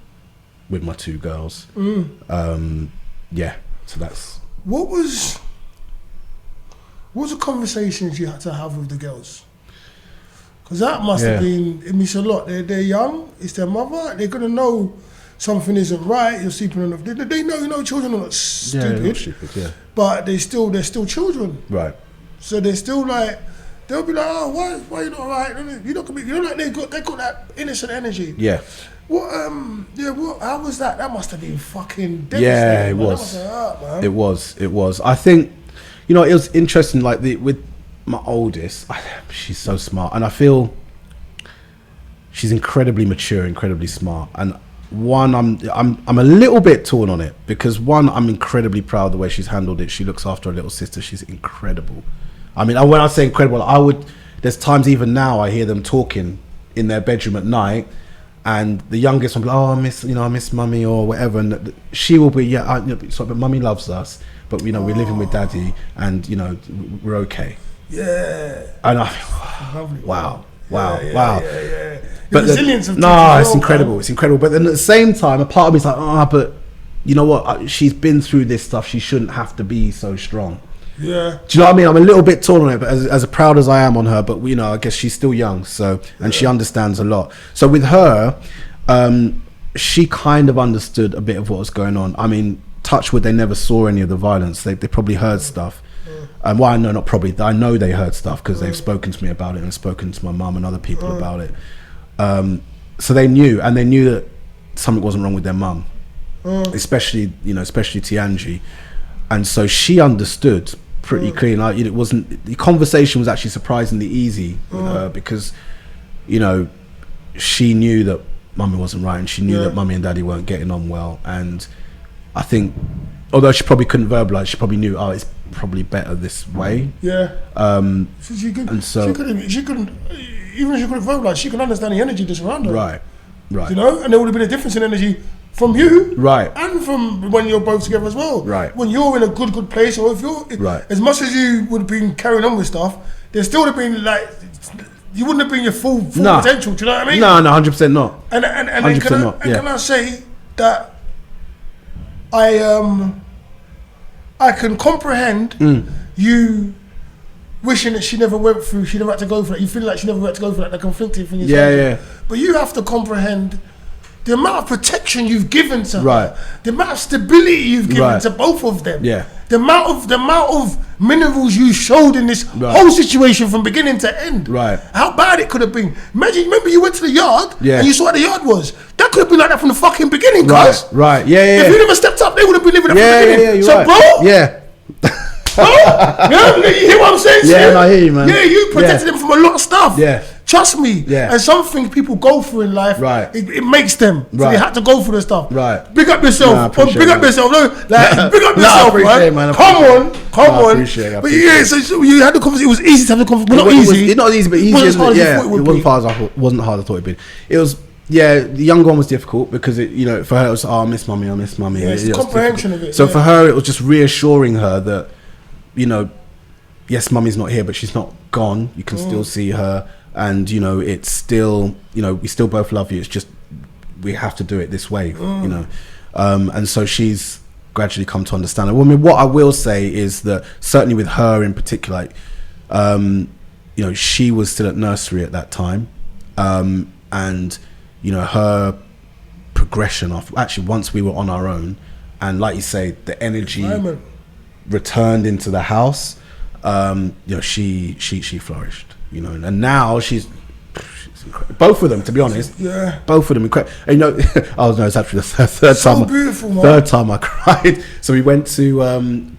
with my two girls. So that's. What was the conversations you had to have with the girls? Because that must have been, it means a lot. They're young, it's their mother, they're going to know something isn't right, you're sleeping on the... They know children are not stupid. Yeah, they're not stupid, But they're still children. Right. So they're still like, they'll be like, oh, why you not right? You're not gonna be, like they got that innocent energy. Yeah. How was that? That must have been fucking devastating. Yeah, it was. That must have hurt, man. It was. I think, it was interesting, like with my oldest, she's so smart, and I feel she's incredibly mature, incredibly smart. And one, I'm a little bit torn on it, because one, I'm incredibly proud of the way she's handled it. She looks after her little sister. She's incredible. I mean, when I say incredible, there's times even now I hear them talking in their bedroom at night, and the youngest one will be like, oh, I miss mummy or whatever, and she will be, but mummy loves us, but we're living with daddy, and we're okay. Yeah. And I think, wow. Yeah. But resilience of it's incredible. It's incredible. But then at the same time, a part of me is like, but you know what? She's been through this stuff. She shouldn't have to be so strong. Yeah. Do you know what I mean? I'm a little bit torn on it, but as proud as I am on her, but I guess she's still young, and she understands a lot. So with her, she kind of understood a bit of what was going on. I mean, touch wood, they never saw any of the violence. They probably heard stuff. Well, I know, not probably. I know they heard stuff because they've spoken to me about it and spoken to my mum and other people about it. So they knew that something wasn't wrong with their mum, especially Tianji, and so she understood pretty clean. Like it wasn't, the conversation was actually surprisingly easy with her because she knew that mummy wasn't right, and she knew that mummy and daddy weren't getting on well. And I think, although she probably couldn't verbalize, she probably knew, it's probably better this way. Yeah. So she couldn't even if she couldn't verbalize, she could understand the energy that's around her. Right. And there would have been a difference in energy from you, right, and from when you're both together as well. Right. When you're in a good place, or if you're as much as you would have been carrying on with stuff, there still would have been you wouldn't have been your full potential. Do you know what I mean? No, 100% not. And 100% not. Can I say that I can comprehend you wishing that she never had to go for that. You feel like she never had to go for that. The conflicted thing. Yeah. But you have to comprehend the amount of protection you've given to her, the amount of stability you've given to both of them, the amount of minerals you showed in this whole situation from beginning to end. Right. How bad it could have been. Remember you went to the yard and you saw what the yard was. That could have been like that from the fucking beginning, guys. Right. Yeah. If you never stepped up, they would have been living that from the beginning. Yeah, bro. Yeah. Bro, you hear what I'm saying? Yeah, I hear you, man. Yeah, you protected them from a lot of stuff. Yeah. Trust me. Yeah. And some things people go through in life, it makes them. So they had to go through the stuff. Right. Big up yourself. Big up yourself. Big up yourself, man. Come on. But yeah, so you had the conversation. It was easy to have the conversation. Well, not easy. It's not easy, but easier. It wasn't hard as I thought it'd be. It was. Yeah, the younger one was difficult because for her it was, I miss mummy. Yeah, it's comprehension of it. So for her, it was just reassuring her that, yes, mummy's not here, but she's not gone. You can still see her, and it's still, we still both love you. It's just we have to do it this way, and so she's gradually come to understand it. Well, I mean, what I will say is that certainly with her in particular, she was still at nursery at that time, and her progression of actually once we were on our own, and like you say, the energy returned into the house. She flourished, and now she's incredible. Both of them, to be honest. Yeah. Both of them incredible. It's actually the third so time. Beautiful, man. Third time I cried. So we went to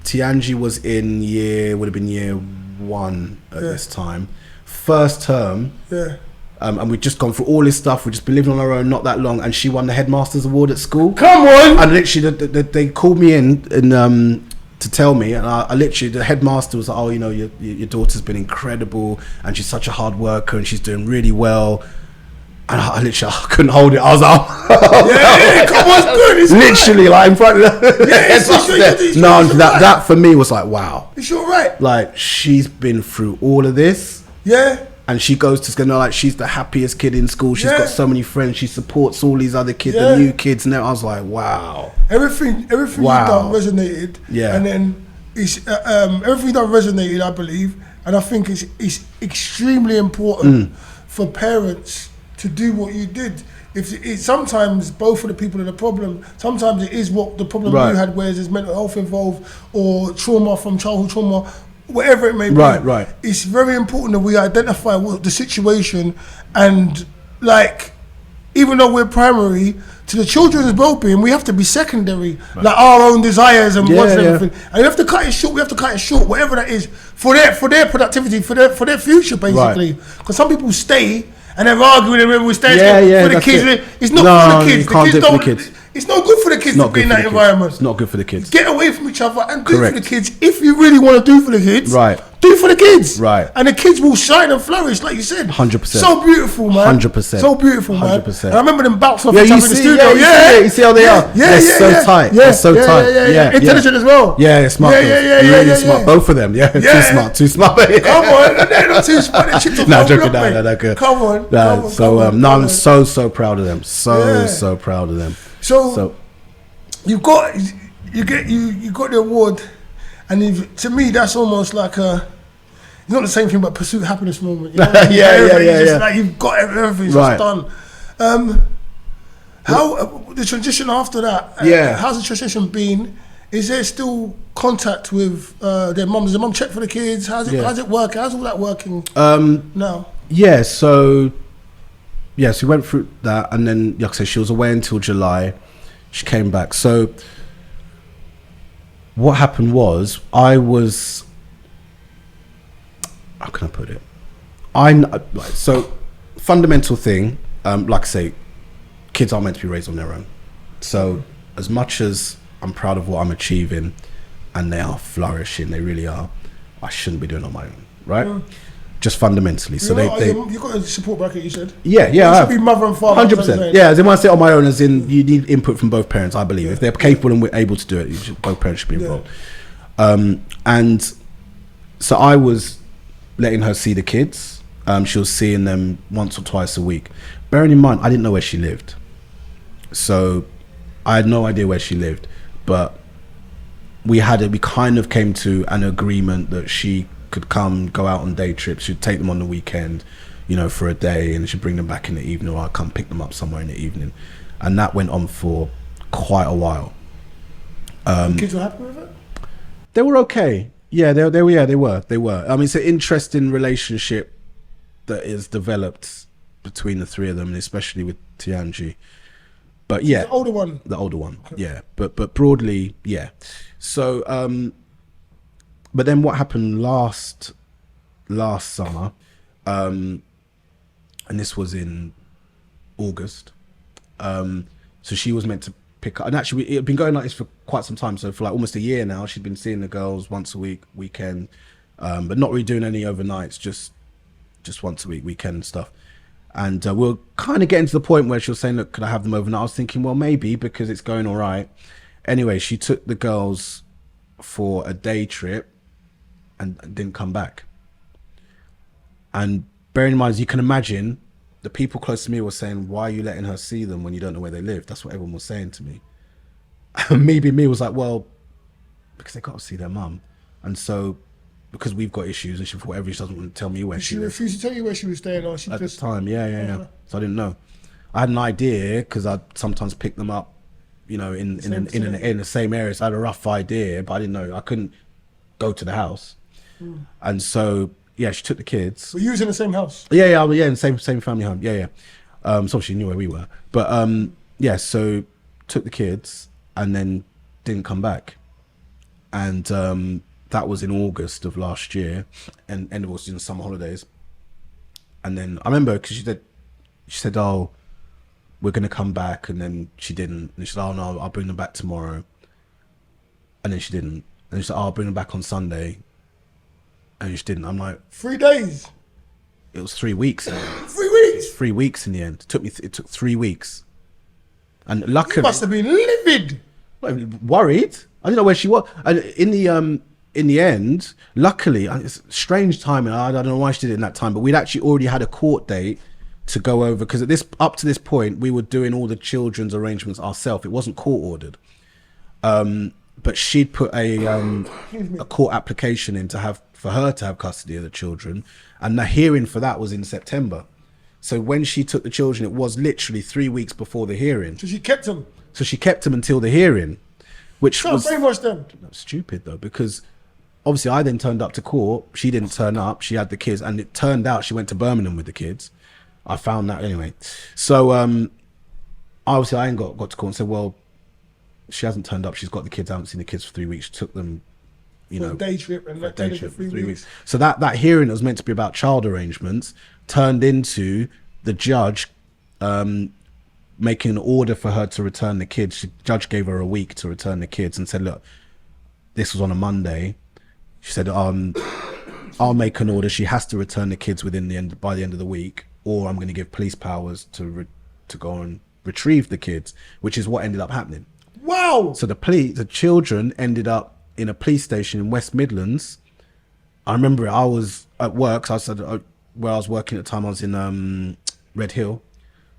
Tianji was would have been year 1 at this time. First term. Yeah. And we'd just gone through all this stuff. We'd just been living on our own not that long, and she won the headmaster's award at school. Come on! And literally, they called me in to tell me, and I literally, the headmaster was like, your daughter's been incredible, and she's such a hard worker, and she's doing really well. And I literally, I couldn't hold it. I was like, come on, it's good. It's literally, right. Like in front of the that for me was like, wow. It's all right. Like, she's been through all of this. Yeah. And she goes to school, she's the happiest kid in school. She's got so many friends. She supports all these other kids, the new kids. And I was like, wow. Everything you've done resonated. Yeah. And then it's everything you've done resonated, I believe. And I think it's extremely important for parents to do what you did. Sometimes both of the people are the problem. Sometimes it is what the problem you had, where there's mental health involved or trauma from childhood trauma. Whatever it may be, right. It's very important that we identify what the situation, and even though we're primary to the children's well-being, we have to be secondary, like our own desires and wants and everything. And we have to cut it short. We have to cut it short, whatever that is, for their productivity, for their future, basically. Because some people stay and they're arguing and we're staying for the kids. It's not for the kids. You can't do it for the kids. It's not good for the kids to be in that environment. It's not good for the kids. Get away from each other and do it for the kids. If you really want to do for the kids, do it for the kids. Right. And the kids will shine and flourish, like you said. 100%. So beautiful, man. 100%. So beautiful, man. 100%. And I remember them bouts off Yeah, each you other in the see, studio. you see how they are. They're so tight. They're so tight. Yeah, Intelligent as well. Yeah, smart. Really smart. Both of them. Yeah. Too smart. Come on, they're not too smart. They're chipped off No, the joking. block, No, mate. good. Come on. I'm so proud of them. So proud of them. So you got the award, and to me that's almost like it's not the same thing, but pursuit happiness moment. You know? Yeah. Like you've got everything's Right. just done. How the transition after that? How's the transition been? Is there still contact with their mum? Does the mum check for the kids? How's it work? How's all that working now? Yeah, so we went through that, and then like I said, she was away until July. She came back. So what happened was, how can I put it? So fundamental thing, like I say, kids are meant to be raised on their own. So as much as I'm proud of what I'm achieving, and they are flourishing, they really are, I shouldn't be doing it on my own, right? Just fundamentally. So you got a support bracket, you said? Yeah, it should be mother and father. 100%. Yeah, as in when I say on my own, as in you need input from both parents, I believe. If they're capable and we're able to do it, both parents should be involved. And so I was letting her see the kids. She was seeing them once or twice a week. Bearing in mind, I didn't know where she lived. So I had no idea where she lived. But we kind of came to an agreement that she could go out on day trips. She'd take them on the weekend, for a day, and she'd bring them back in the evening, or I'd come pick them up somewhere in the evening. And that went on for quite a while. The kids were happy with it? They were okay. Yeah, they were. I mean, it's an interesting relationship that is developed between the three of them, and especially with Tianji. But yeah, the older one. Yeah. But broadly, yeah. So, but then what happened last summer, and this was in August. So she was meant to pick up, and actually it had been going like this for quite some time. So for like almost a year now, she'd been seeing the girls once a week, weekend, but not really doing any overnights, just once a week, weekend stuff. And we're kind of getting to the point where she was saying, look, could I have them overnight? I was thinking, well, maybe, because it's going all right. Anyway, she took the girls for a day trip and didn't come back. And bearing in mind, as you can imagine, the people close to me were saying, why are you letting her see them when you don't know where they live? That's what everyone was saying to me. And me was like, well, because they got to see their mum. And so, because we've got issues, and for whatever, she doesn't want to tell me where she lives. She refused to tell you where she was staying, or she at just... the time, yeah. So I didn't know. I had an idea, because I'd sometimes pick them up, in the same area. So I had a rough idea, but I didn't know. I couldn't go to the house. And so, yeah, she took the kids. Were you in the same house? Yeah, in the same family home. Yeah. So she knew where we were. But yeah, so took the kids and then didn't come back. And that was in August of last year, and it was in summer holidays. And then I remember, because she said, oh, we're going to come back, and then she didn't. And she said, oh no, I'll bring them back tomorrow. And then she didn't. And she said, oh, I'll bring them back on Sunday. And she didn't. I'm like, 3 days? It was 3 weeks. 3 weeks? 3 weeks in the end. It took 3 weeks. And luckily, you must have been livid. Worried. I didn't know where she was. And in the end, luckily, it's strange timing. I don't know why she did it in that time, but we'd actually already had a court date to go over, because up to this point, we were doing all the children's arrangements ourselves. It wasn't court ordered. But she'd put a court application in for her to have custody of the children, and the hearing for that was in September. So when she took the children, it was literally 3 weeks before the hearing. So she kept them? So she kept them until the hearing, which was brainwash them. Stupid though, because obviously I then turned up to court. She didn't turn up. She had the kids, and it turned out she went to Birmingham with the kids. I found that anyway. So obviously I ain't got to court and said, well, she hasn't turned up. She's got the kids. I haven't seen the kids for 3 weeks. She took them, a day trip, and that day trip for 3 weeks. So that hearing that was meant to be about child arrangements turned into the judge making an order for her to return the kids. The judge gave her a week to return the kids and said, look, this was on a Monday. She said, I'll make an order. She has to return the kids by the end of the week, or I'm going to give police powers to go and retrieve the kids, which is what ended up happening. Wow. So the children ended up in a police station in West Midlands. I remember I was at work. So I said where I was working at the time, I was in Red Hill.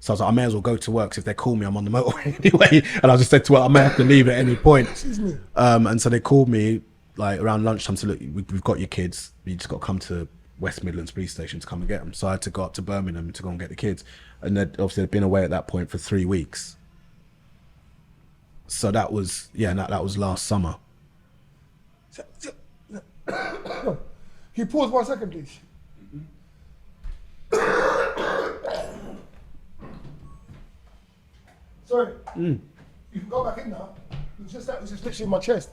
So I was like, I may as well go to work. So if they call me, I'm on the motorway anyway. And I just said to her, I may have to leave at any point. Excuse me. And so they called me like around lunchtime. So look, we've got your kids. You just got to come to West Midlands police station to come and get them. So I had to go up to Birmingham to go and get the kids. And obviously they'd been away at that point for 3 weeks. So that was, that was last summer. Can you pause 1 second, please? Sorry. You can go back in now. It was just literally in my chest.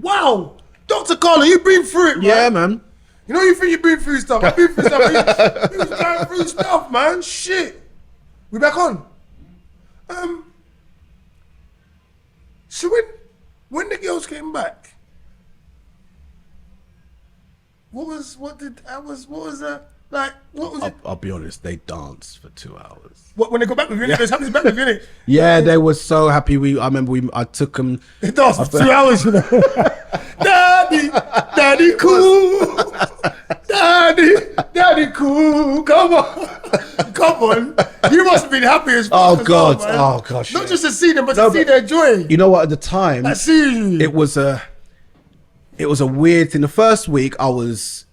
Wow! Dr. Carlon, you been through it, man. Yeah, man. You know you think you've been through stuff. I've been through stuff. You was going through stuff, man. Shit. We back on. So when the girls came back, what was it? I'll be honest, they danced for 2 hours. What, when they got back with you, they was happy back with you, innit? Yeah, they were so happy. I remember I took them. They danced for 2 hours, you know. Daddy cool. Daddy cool. Come on. You must have been happy as fuck. Oh God. Well, man. Oh gosh. Not just to see them, but to see their joy. You know what? At the time, I see you. It was a weird thing. The first week I was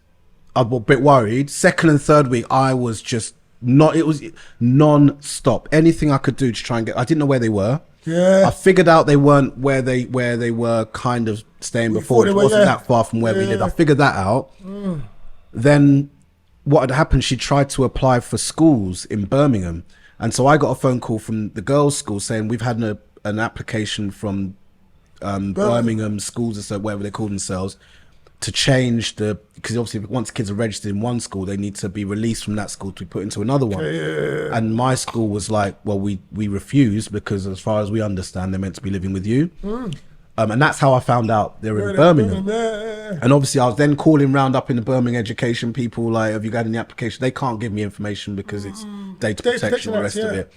a bit worried. Second and third week I was just not. It was non-stop. Anything I could do to try and get. I didn't know where they were. Yeah. I figured out they weren't where they were kind of staying before. It wasn't that far from where we lived. I figured that out. Then what had happened, she tried to apply for schools in Birmingham. And so I got a phone call from the girls' school saying, we've had an application from Birmingham schools, or so, whatever they call themselves, to change because obviously once kids are registered in one school, they need to be released from that school to be put into another one. And my school was like, well, we refuse because as far as we understand, they're meant to be living with you. And that's how I found out they were in Birmingham. And obviously I was then calling round up in the Birmingham education people, like, have you got any application? They can't give me information because it's data protection and the rest of it.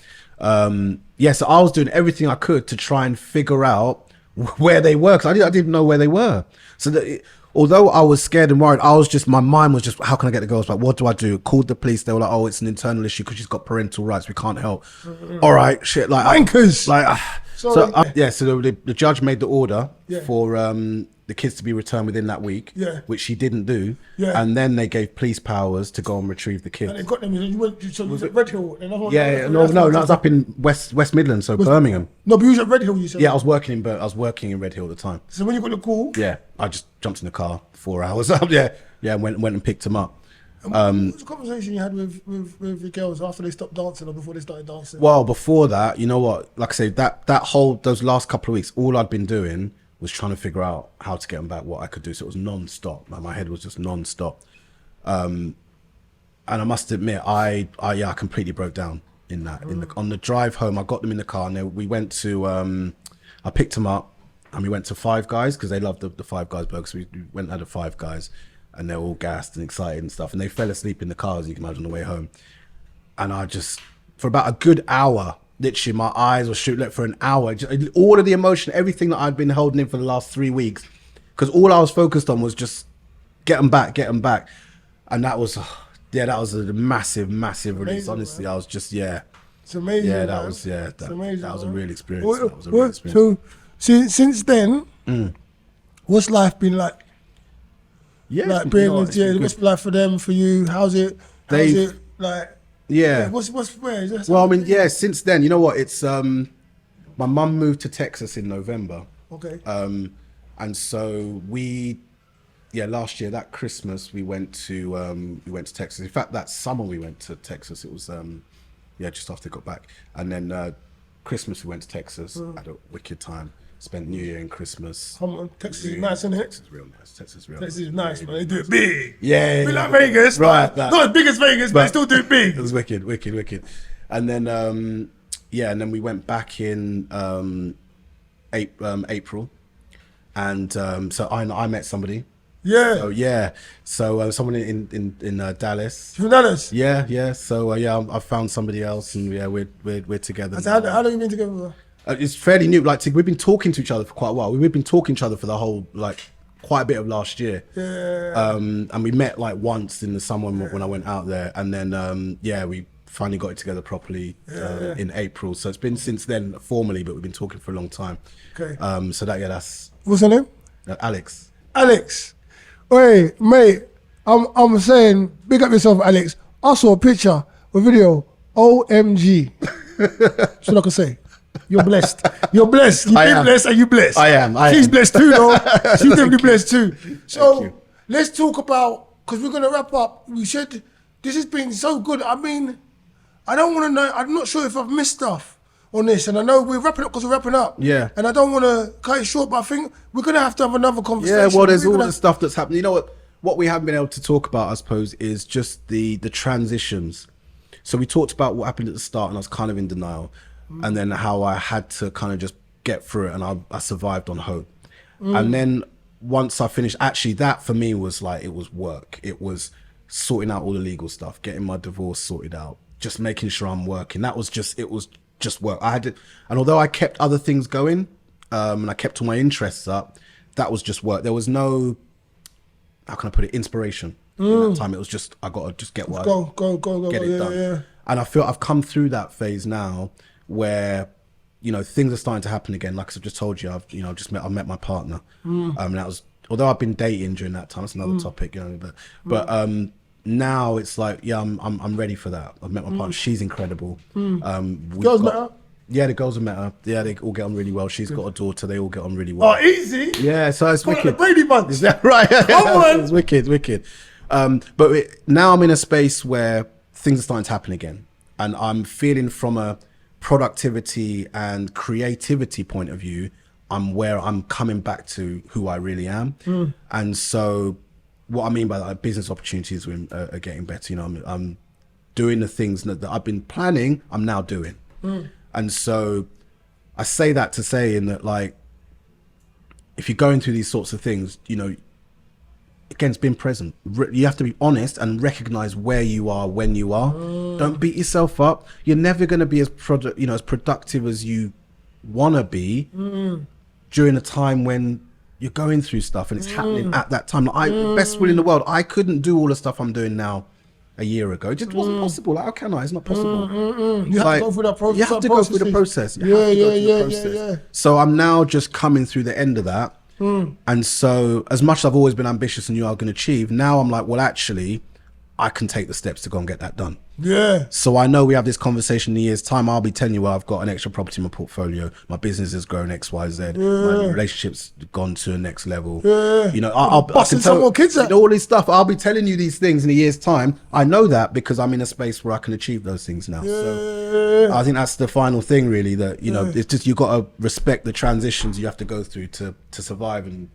So I was doing everything I could to try and figure out where they were, because I didn't know where they were. So although I was scared and worried, my mind was just, how can I get the girls back? What do I do? Called the police. They were like, oh, it's an internal issue because she's got parental rights. We can't help. All right, shit. Like, Wankers. So the judge made the order for the kids to be returned within that week, which she didn't do. And then they gave police powers to go and retrieve the kids. And they got them. Was it Red Hill? No, that was up in West Midlands, so Birmingham. No, but you was at Red Hill, you said. Yeah, I was working in Red Hill at the time. So when you got the call, I just jumped in the car 4 hours up. Went and picked them up. What was the conversation you had with the girls after they stopped dancing or before they started dancing? Well, before that, you know what? Like I say, those last couple of weeks, all I'd been doing was trying to figure out how to get them back, what I could do. So it was non-stop. My head was just non-stop. And I must admit, I completely broke down in that. On the drive home, I got them in the car, and we went to, I picked them up, and we went to Five Guys because they loved the Five Guys burgers. So we went and had a Five Guys. And they're all gassed and excited and stuff. And they fell asleep in the car, as you can imagine, on the way home. And I just, for about a good hour, literally my eyes were shooting for an hour. Just, all of the emotion, everything that I'd been holding in for the last 3 weeks. Because all I was focused on was just get them back. And that was, that was a massive, massive release. Amazing, honestly, man. I was just, It's amazing. Yeah, that was amazing, that was a real experience. So since then, what's life been like? Yeah, like being what's it like for them, for you? How's it like? Yeah. What's where? Is there well, I mean, since then, you know what? It's my mum moved to Texas in November. Okay. And so last year, that Christmas, we went to Texas. In fact, that summer we went to Texas. It was just after I got back. And then Christmas we went to Texas. Had a wicked time. Spent New Year and Christmas. Come on, Texas is nice, isn't it? Texas is real nice. Texas is nice, man. They do it big. Yeah. Be like Vegas, right? Not as big as Vegas, but they still do it big. It was wicked. And then and then we went back in April, and so I met somebody Yeah. So yeah. So someone in Dallas. From Dallas. Yeah. So I found somebody else, and yeah, we're together. So how long you been together for? It's fairly new. Like we've been talking to each other for quite a while. We've been talking to each other for the whole quite a bit of last year. Yeah. And we met like once in the summer when I went out there, and then we finally got it together properly in April. So it's been since then formally, but we've been talking for a long time. Okay. So that's What's her name? Alex. Alex. Wait, mate. I'm saying, big up yourself, Alex. I saw a picture, a video. OMG. That's what I can say. You're blessed. You're blessed. You've been blessed and you're blessed. I am. She's blessed too, though. She's definitely blessed too. So let's talk about, because we're going to wrap up. This has been so good. I mean, I don't want to know, I'm not sure if I've missed stuff on this. And I know we're wrapping up because we're wrapping up. Yeah. And I don't want to cut it short, but I think we're going to have another conversation. Yeah, well, there's all the stuff that's happening. You know what we haven't been able to talk about, I suppose, is just the transitions. So we talked about what happened at the start, and I was kind of in denial. And then how I had to kind of just get through it, and I survived on hope. And then once I finished, actually that for me was like, it was work. It was sorting out all the legal stuff, getting my divorce sorted out, just making sure I'm working. It was just work. I had to, and although I kept other things going, and I kept all my interests up, that was just work. There was no, how can I put it, inspiration. In that time, it was just, I got to just get what get it done. Yeah. And I feel I've come through that phase now where, you know, things are starting to happen again. Like I just told you, I've met my partner. And that was, although I've been dating during that time, that's another topic, you know, but now it's like, yeah, I'm ready for that. I've met my partner. She's incredible. Girls met her? Yeah, the girls have met her. Yeah, they all get on really well. She's got a daughter. They all get on really well. Oh, easy. Yeah, so it's wicked. The Brady Bunch. Is that right? Come on. It's wicked. But now I'm in a space where things are starting to happen again. And I'm feeling from a productivity and creativity point of view, I'm coming back to who I really am. And so what I mean by that, business opportunities are getting better. You know, I'm doing the things that I've been planning, I'm now doing. And so I say that to say in that, like, if you're going through these sorts of things, you know, again, it's being present. You have to be honest and recognize where you are when you are. Don't beat yourself up. You're never going to be as productive as you want to be during a time when you're going through stuff and it's happening at that time. Like, best will in the world, I couldn't do all the stuff I'm doing now a year ago. It just wasn't possible. Like, how can I? It's not possible. You have to go through that process. You have to go through the process. You have to go through the process. Yeah. So I'm now just coming through the end of that. And so as much as I've always been ambitious and knew I was going to achieve, now I'm like, well, actually, I can take the steps to go and get that done. Yeah. So I know we have this conversation in a year's time. I'll be telling you, well, I've got an extra property in my portfolio. My business has grown X, Y, Z. My relationship's gone to a next level. Yeah. You know, I busting some more kids out. All this stuff. I'll be telling you these things in a year's time. I know that because I'm in a space where I can achieve those things now. So I think that's the final thing, really. That, you know, it's just, you got to respect the transitions you have to go through to survive. And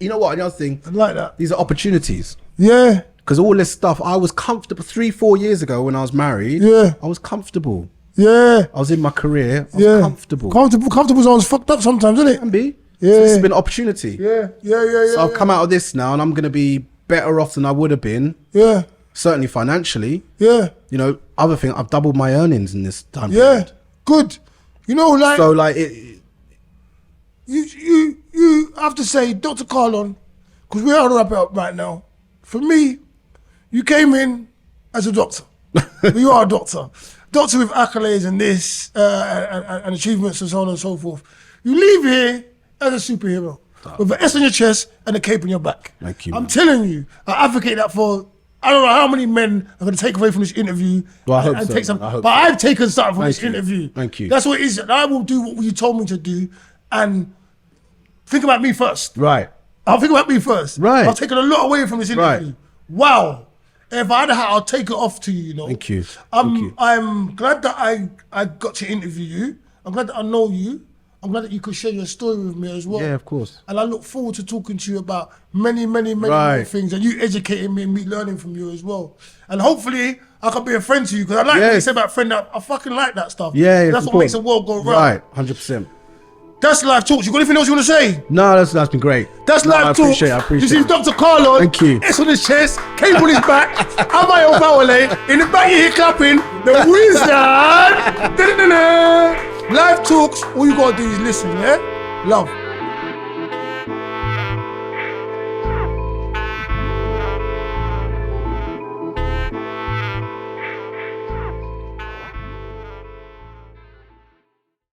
you know what? Another thing, I like that. These are opportunities. Yeah. Because all this stuff, I was comfortable 3-4 years ago when I was married. Yeah. I was comfortable. Yeah. I was in my career. I was comfortable. Comfortable's always fucked up sometimes, isn't it? Can be. Yeah. So this has been an opportunity. Yeah. So I've come out of this now and I'm going to be better off than I would have been. Yeah. Certainly financially. Yeah. You know, other thing, I've doubled my earnings in this time Yeah. period. Good. You know, like. So like You have to say, Dr. Carlon, because we're on to wrap it up right now. For me, you came in as a doctor. You are a doctor. Doctor with accolades and this, and achievements and so on and so forth. You leave here as a superhero with an S on your chest and a cape on your back. Thank you. I'm telling you, I advocate that for, I don't know how many men are going to take away from this interview. Well, I hope and so. take some, I hope but so. I've taken something from Thank this you. interview. Thank you. That's what it is. And I will do what you told me to do and think about me first. Right. I'll think about me first. Right. I've taken a lot away from this interview. Right. Wow. If I had a hat, I'll take it off to you, you know. Thank you. I'm glad that I got to interview you. I'm glad that I know you. I'm glad that you could share your story with me as well. Yeah, of course. And I look forward to talking to you about many more things and you educating me and me learning from you as well. And hopefully I can be a friend to you because I like what you said about friend. I fucking like that stuff. Yeah, That's what makes the world go round. Right, 100%. That's Live Talks. You got anything else you want to say? No, that's been great. That's No, Live I Talks. appreciate it. I appreciate This is it. Dr. Carlon. Thank you. It's on his chest. Cable on his back. I'm Fawole. In the back you hear clapping. The wizard. Da-da-da-da. Live Talks. All you got to do is listen, yeah? Love.